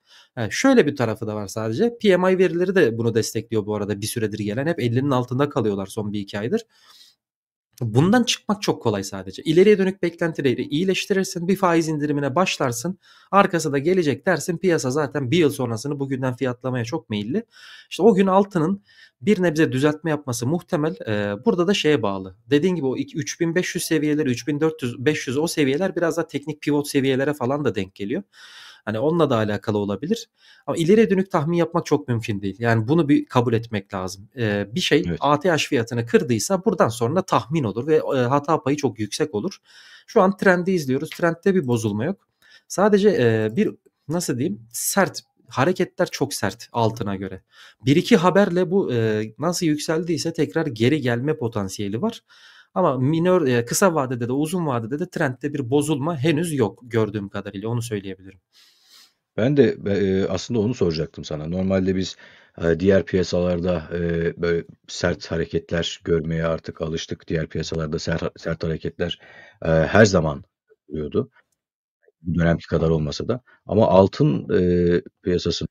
Şöyle bir tarafı da var sadece. PMI verileri de bunu destekliyor bu arada, bir süredir gelen. Hep 50'nin altında kalıyorlar son bir iki aydır. Bundan çıkmak çok kolay sadece. İleriye dönük beklentileri iyileştirirsin, bir faiz indirimine başlarsın, arkası da gelecek dersin, piyasa zaten bir yıl sonrasını bugünden fiyatlamaya çok meyilli. İşte o gün altının bir nebze düzeltme yapması muhtemel. Burada da şeye bağlı. Dediğin gibi o 3500 seviyeleri, 3400-500 o seviyeler biraz da teknik pivot seviyelere falan da denk geliyor. Hani onunla da alakalı olabilir. Ama ileriye dönük tahmin yapmak çok mümkün değil. Yani bunu bir kabul etmek lazım. Bir şey Evet. ATH fiyatını kırdıysa buradan sonra tahmin olur ve hata payı çok yüksek olur. Şu an trendi izliyoruz. Trendde bir bozulma yok. Sadece bir, nasıl diyeyim, sert hareketler, çok sert altına göre. Bir iki haberle bu nasıl yükseldiyse tekrar geri gelme potansiyeli var. Ama kısa vadede de uzun vadede de trendde bir bozulma henüz yok gördüğüm kadarıyla, onu söyleyebilirim. Ben de aslında onu soracaktım sana. Normalde biz diğer piyasalarda böyle sert hareketler görmeye artık alıştık. Diğer piyasalarda sert hareketler her zaman oluyordu. Bu dönemki kadar olmasa da. Ama altın piyasası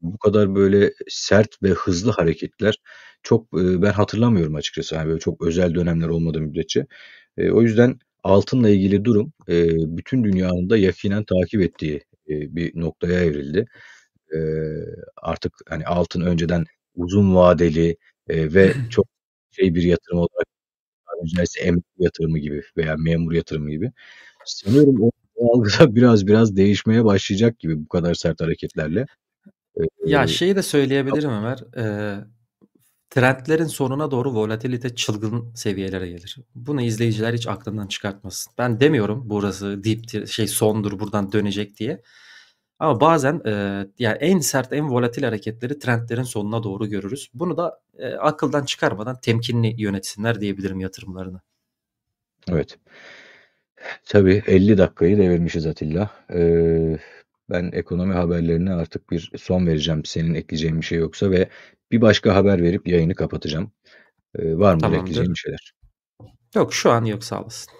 bu kadar böyle sert ve hızlı hareketler çok ben hatırlamıyorum açıkçası. Yani böyle çok özel dönemler olmadığı müddetçe. O yüzden altınla ilgili durum bütün dünyanın da yakinen takip ettiği bir noktaya evrildi. Artık hani altın önceden uzun vadeli ve çok bir yatırım olarak tabiri caizse emlak yatırımı gibi veya memur yatırımı gibi. Sanıyorum o algıda biraz değişmeye başlayacak gibi bu kadar sert hareketlerle. Ya Eee şeyi de söyleyebilirim Ömer. Trendlerin sonuna doğru volatilite çılgın seviyelere gelir. Bunu izleyiciler hiç aklından çıkartmasın. Ben demiyorum burası diptir, sondur, buradan dönecek diye. Ama bazen yani en sert, en volatil hareketleri trendlerin sonuna doğru görürüz. Bunu da akıldan çıkarmadan temkinli yönetsinler diyebilirim yatırımlarını. Evet. Tabii 50 dakikayı devirmişiz Atilla. Ben ekonomi haberlerine artık bir son vereceğim. Senin ekleyeceğin bir şey yoksa ve bir başka haber verip yayını kapatacağım. Var mıdır ekleyeceğin Tamamdır. bir şeyler? Yok, şu an yok, sağ olasın.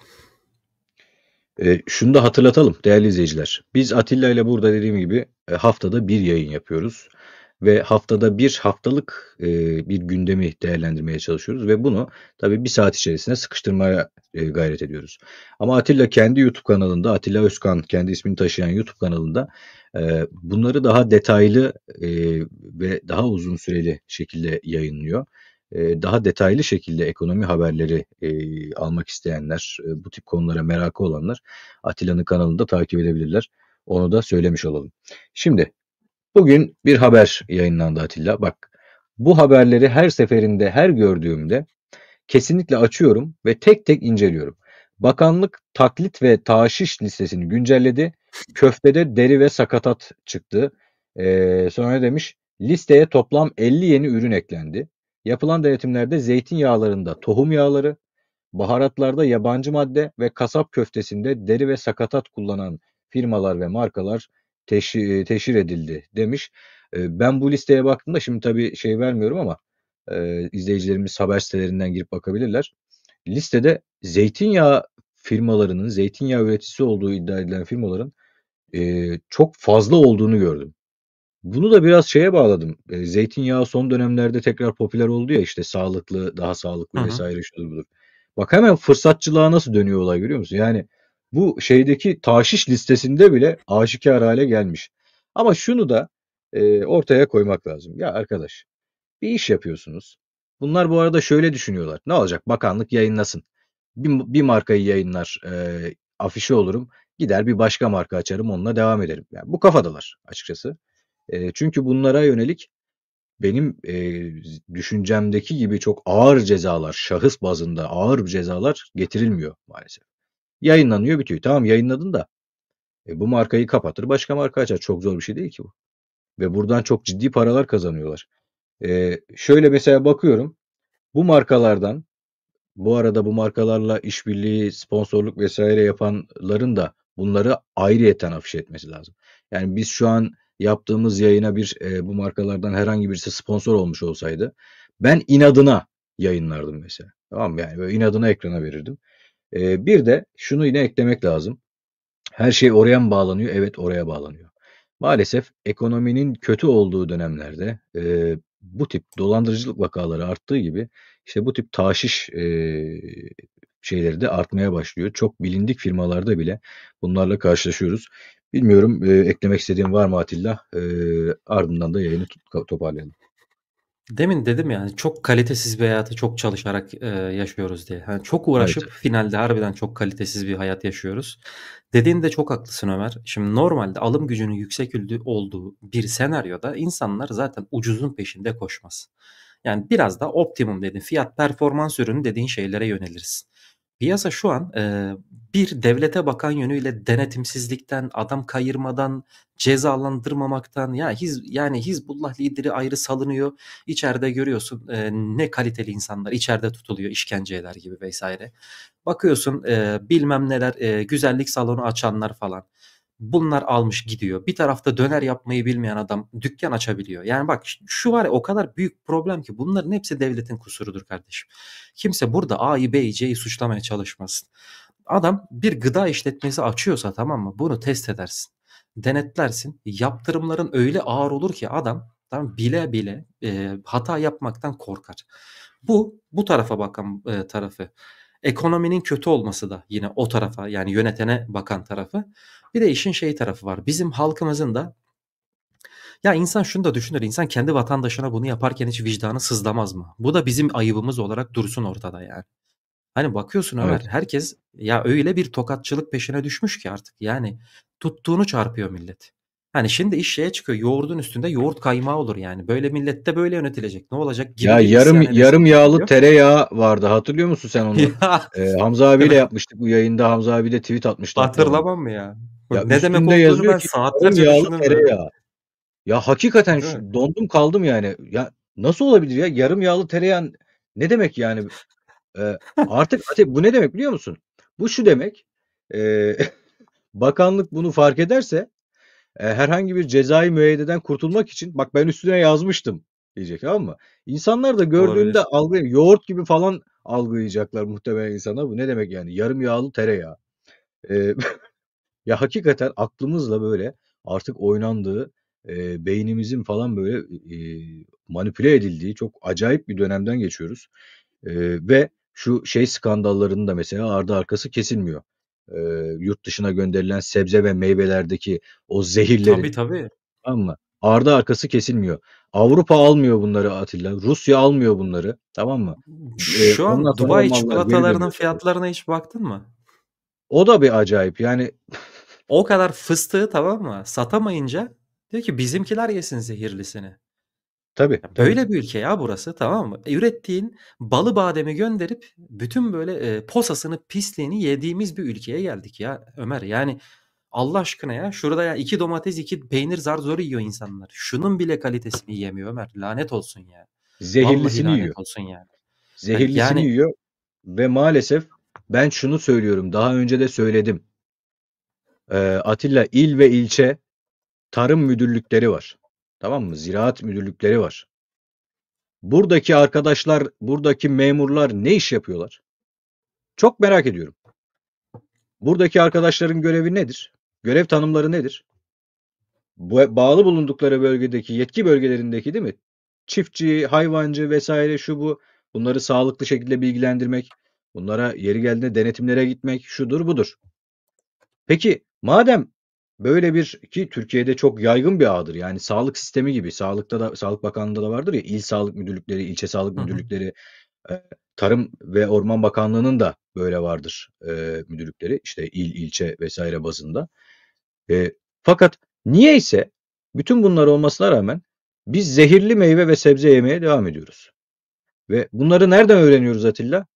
Şunu da hatırlatalım değerli izleyiciler. Biz Atilla ile burada dediğim gibi haftada bir yayın yapıyoruz. Ve haftada bir haftalık bir gündemi değerlendirmeye çalışıyoruz. Ve bunu tabii bir saat içerisinde sıkıştırmaya gayret ediyoruz. Ama Atilla kendi YouTube kanalında, Atilla Özkan kendi ismini taşıyan YouTube kanalında bunları daha detaylı ve daha uzun süreli şekilde yayınlıyor. Daha detaylı şekilde ekonomi haberleri almak isteyenler, bu tip konulara merakı olanlar Atilla'nın kanalını da takip edebilirler. Onu da söylemiş olalım. Şimdi bugün bir haber yayınlandı Atilla. Bak, bu haberleri her seferinde, her gördüğümde kesinlikle açıyorum ve tek tek inceliyorum. Bakanlık taklit ve taşiş listesini güncelledi. Köftede deri ve sakatat çıktı. Sonra demiş listeye toplam 50 yeni ürün eklendi. Yapılan denetimlerde zeytinyağlarında tohum yağları, baharatlarda yabancı madde ve kasap köftesinde deri ve sakatat kullanan firmalar ve markalar teşhir edildi demiş. Ben bu listeye baktığımda şimdi tabii şey vermiyorum ama izleyicilerimiz haber sitelerinden girip bakabilirler. Listede zeytinyağı firmalarının, zeytinyağı üreticisi olduğu iddia edilen firmaların çok fazla olduğunu gördüm. Bunu da biraz şeye bağladım. Zeytinyağı son dönemlerde tekrar popüler oldu ya işte sağlıklı, daha Hı sağlıklı hı. vesaire şudur budur. Bak hemen fırsatçılığa nasıl dönüyor olay görüyor musun? Yani bu şeydeki taşiş listesinde bile aşikar hale gelmiş. Ama şunu da ortaya koymak lazım. Ya arkadaş bir iş yapıyorsunuz. Bunlar bu arada şöyle düşünüyorlar. Ne olacak? Bakanlık yayınlasın. Bir markayı yayınlar, afişe olurum. Gider bir başka marka açarım, onunla devam ederim. Yani bu kafadalar açıkçası. Çünkü bunlara yönelik benim düşüncemdeki gibi çok ağır cezalar, şahıs bazında ağır cezalar getirilmiyor maalesef. Yayınlanıyor, bitiyor. Tamam yayınladın da bu markayı kapatır, başka marka açar. Çok zor bir şey değil ki bu. Ve buradan çok ciddi paralar kazanıyorlar. Şöyle mesela bakıyorum. Bu markalardan bu arada bu markalarla işbirliği, sponsorluk vesaire yapanların da bunları ayrıyeten afişe etmesi lazım. Yani biz şu an yaptığımız yayına bu markalardan herhangi birisi sponsor olmuş olsaydı ben inadına yayınlardım mesela. Tamam mı? Yani böyle inadına ekrana verirdim. Bir de şunu yine eklemek lazım. Her şey oraya mı bağlanıyor? Evet oraya bağlanıyor. Maalesef ekonominin kötü olduğu dönemlerde bu tip dolandırıcılık vakaları arttığı gibi işte bu tip taşiş şeyleri de artmaya başlıyor. Çok bilindik firmalarda bile bunlarla karşılaşıyoruz. Bilmiyorum eklemek istediğin var mı Atilla? Ardından da yayını toparlayalım. Demin dedim yani çok kalitesiz bir hayatı çok çalışarak yaşıyoruz diye. Hani çok Evet. uğraşıp finalde harbiden çok kalitesiz bir hayat yaşıyoruz. Dediğinde çok haklısın Ömer. Şimdi normalde alım gücünün yüksek olduğu bir senaryoda insanlar zaten ucuzun peşinde koşmaz. Yani biraz da optimum dediğin fiyat performans ürünü dediğin şeylere yönelirsin. Piyasa şu an bir devlete bakan yönüyle denetimsizlikten, adam kayırmadan, cezalandırmamaktan yani Hizbullah lideri ayrı salınıyor. İçeride görüyorsun ne kaliteli insanlar içeride tutuluyor işkence eder gibi vesaire. Bakıyorsun bilmem neler güzellik salonu açanlar falan. Bunlar almış gidiyor. Bir tarafta döner yapmayı bilmeyen adam dükkan açabiliyor. Yani bak şu var ya o kadar büyük problem ki bunların hepsi devletin kusurudur kardeşim. Kimse burada A'yı B'yi C'yi suçlamaya çalışmasın. Adam bir gıda işletmesi açıyorsa tamam mı? Bunu test edersin. Denetlersin. Yaptırımların öyle ağır olur ki adam tamam bile bile hata yapmaktan korkar. Bu tarafa bakan tarafı. Ekonominin kötü olması da yine o tarafa yani yönetene bakan tarafı. Bir de işin şey tarafı var. Bizim halkımızın da ya insan şunu da düşünür. İnsan kendi vatandaşına bunu yaparken hiç vicdanı sızlamaz mı? Bu da bizim ayıbımız olarak dursun ortada yani. Hani bakıyorsun Ömer Evet. herkes ya öyle bir tokatçılık peşine düşmüş ki artık yani tuttuğunu çarpıyor millet. Hani şimdi iş şeye çıkıyor yoğurdun üstünde yoğurt kaymağı olur yani. Böyle millette böyle yönetilecek ne olacak Ya gibi bir isyan yarım edasım yağlı geliyor. tereyağı vardı. Hatırlıyor musun sen onu? Ya Hamza abiyle yapmıştık bu yayında. Hamza abi de tweet atmıştı hatta bana. hatırlamam mı ya? Ya Ne demek üstünde olduğunu yazıyor ben ki yarım saatlerce yağlı düşündüm böyle. tereyağı. Ya hakikaten Değil mi? dondum kaldım yani. Ya nasıl olabilir ya? Yarım yağlı tereyağı ne demek yani? Artık bu ne demek biliyor musun? Bu şu demek. E, bakanlık bunu fark ederse herhangi bir cezai müeyyideden kurtulmak için bak ben üstüne yazmıştım diyecek tamam mı? İnsanlar da gördüğünde Olabilir. yoğurt gibi falan algılayacaklar muhtemelen insanlar. Bu ne demek yani? Yarım yağlı tereyağı. Eee, ya hakikaten aklımızla böyle artık oynandığı, beynimizin falan böyle manipüle edildiği çok acayip bir dönemden geçiyoruz. Ve şu şey skandallarının da mesela ardı arkası kesilmiyor. Yurt dışına gönderilen sebze ve meyvelerdeki o Tabii zehirlerin tabii. tamam mı? Ardı arkası kesilmiyor. Avrupa almıyor bunları Atilla. Rusya almıyor bunları. Tamam mı? Şu Ondan an sonra o Dubai mallar geri çikolatalarının dönüyor tabii. fiyatlarına hiç baktın mı? O da bir acayip. Yani O kadar fıstığı tamam mı? Satamayınca diyor ki bizimkiler yesin zehirlisini. tabii Ya tabii. böyle bir ülke ya burası tamam mı? Ürettiğin balı bademi gönderip bütün böyle posasını pisliğini yediğimiz bir ülkeye geldik ya Ömer. Yani Allah aşkına ya şurada ya iki domates iki peynir zar zor yiyor insanlar. Şunun bile kalitesini yiyemiyor Ömer. Lanet olsun ya. Vallahi Zehirlisini yiyor. lanet olsun yani. Zehirlisini Yani yiyor ve maalesef ben şunu söylüyorum. Daha önce de söyledim. Atilla il ve ilçe tarım müdürlükleri var. Tamam mı? Ziraat müdürlükleri var. Buradaki arkadaşlar, buradaki memurlar ne iş yapıyorlar? Çok merak ediyorum. Buradaki arkadaşların görevi nedir? Görev tanımları nedir? Bağlı bulundukları bölgedeki, yetki bölgelerindeki değil mi? Çiftçi, hayvancı vesaire şu bu. Bunları sağlıklı şekilde bilgilendirmek, bunlara yeri geldiğinde denetimlere gitmek, şudur budur. Peki madem böyle bir ki Türkiye'de çok yaygın bir ağdır. Yani sağlık sistemi gibi, sağlıkta da Sağlık Bakanlığı'nda da vardır ya il sağlık müdürlükleri, ilçe sağlık hı hı. müdürlükleri, Tarım ve Orman Bakanlığı'nın da böyle vardır müdürlükleri. İşte il, ilçe vesaire bazında. Fakat niyeyse bütün bunlar olmasına rağmen biz zehirli meyve ve sebze yemeye devam ediyoruz. Ve bunları nereden öğreniyoruz Atilla?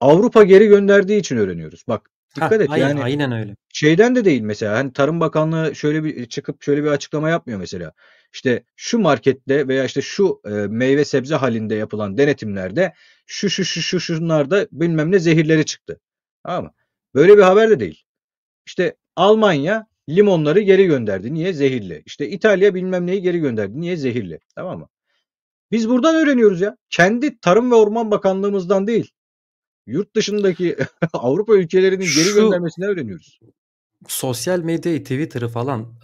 Avrupa geri gönderdiği için öğreniyoruz. Bak dikkat et yani Aynen öyle. şeyden de değil mesela hani Tarım Bakanlığı şöyle bir çıkıp şöyle bir açıklama yapmıyor mesela. İşte şu markette veya işte şu meyve sebze halinde yapılan denetimlerde şunlarda bilmem ne zehirleri çıktı. Tamam mı? Böyle bir haber de değil. İşte Almanya limonları geri gönderdi. Niye? Zehirli. İşte İtalya bilmem neyi geri gönderdi. Niye? Zehirli. Tamam mı? Biz buradan öğreniyoruz ya. Kendi Tarım ve Orman Bakanlığımızdan değil. Yurt dışındaki Avrupa ülkelerinin geri Şu göndermesinden öğreniyoruz. sosyal medyayı, Twitter'ı falan,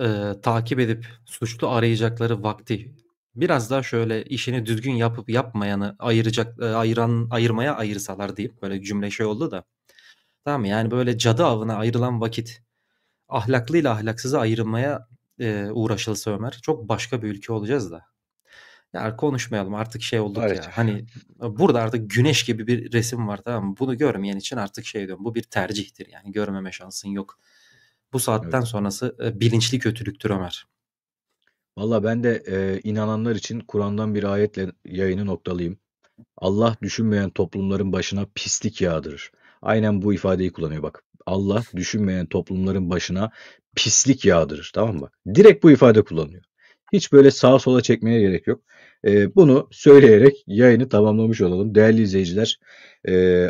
takip edip suçlu arayacakları vakti biraz daha şöyle işini düzgün yapıp yapmayanı ayırmaya ayırsalar diyeyim. Böyle cümle şey oldu da. Tamam mı? Yani böyle cadı avına ayrılan vakit ahlaklıyla ahlaksızı ayırmaya, uğraşılsa Ömer çok başka bir ülke olacağız da. Ya konuşmayalım artık şey olduk ya. Maalesef. Hani burada artık güneş gibi bir resim var tamam mı? Bunu görmeyen için artık şey diyorum. Bu bir tercihtir yani görmeme şansın yok. Bu saatten Evet. sonrası bilinçli kötülüktür Ömer. Valla ben de inananlar için Kur'an'dan bir ayetle yayını noktalayayım. Allah düşünmeyen toplumların başına pislik yağdırır. Aynen bu ifadeyi kullanıyor bak. Allah düşünmeyen toplumların başına pislik yağdırır, tamam mı bak? Direkt bu ifade kullanıyor. Hiç böyle sağa sola çekmeye gerek yok. Bunu söyleyerek yayını tamamlamış olalım. Değerli izleyiciler,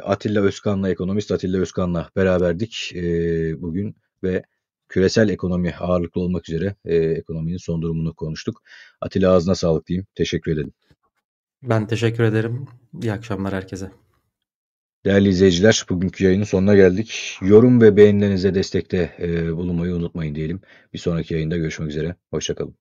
Atilla Özkan'la, ekonomist Atilla Özkan'la beraberdik bugün ve küresel ekonomi ağırlıklı olmak üzere ekonominin son durumunu konuştuk. Atilla ağzına sağlık diyeyim. Teşekkür ederim. Ben teşekkür ederim. İyi akşamlar herkese. Değerli izleyiciler, bugünkü yayının sonuna geldik. Yorum ve beğenilerinize destekte bulunmayı unutmayın diyelim. Bir sonraki yayında görüşmek üzere. Hoşça kalın.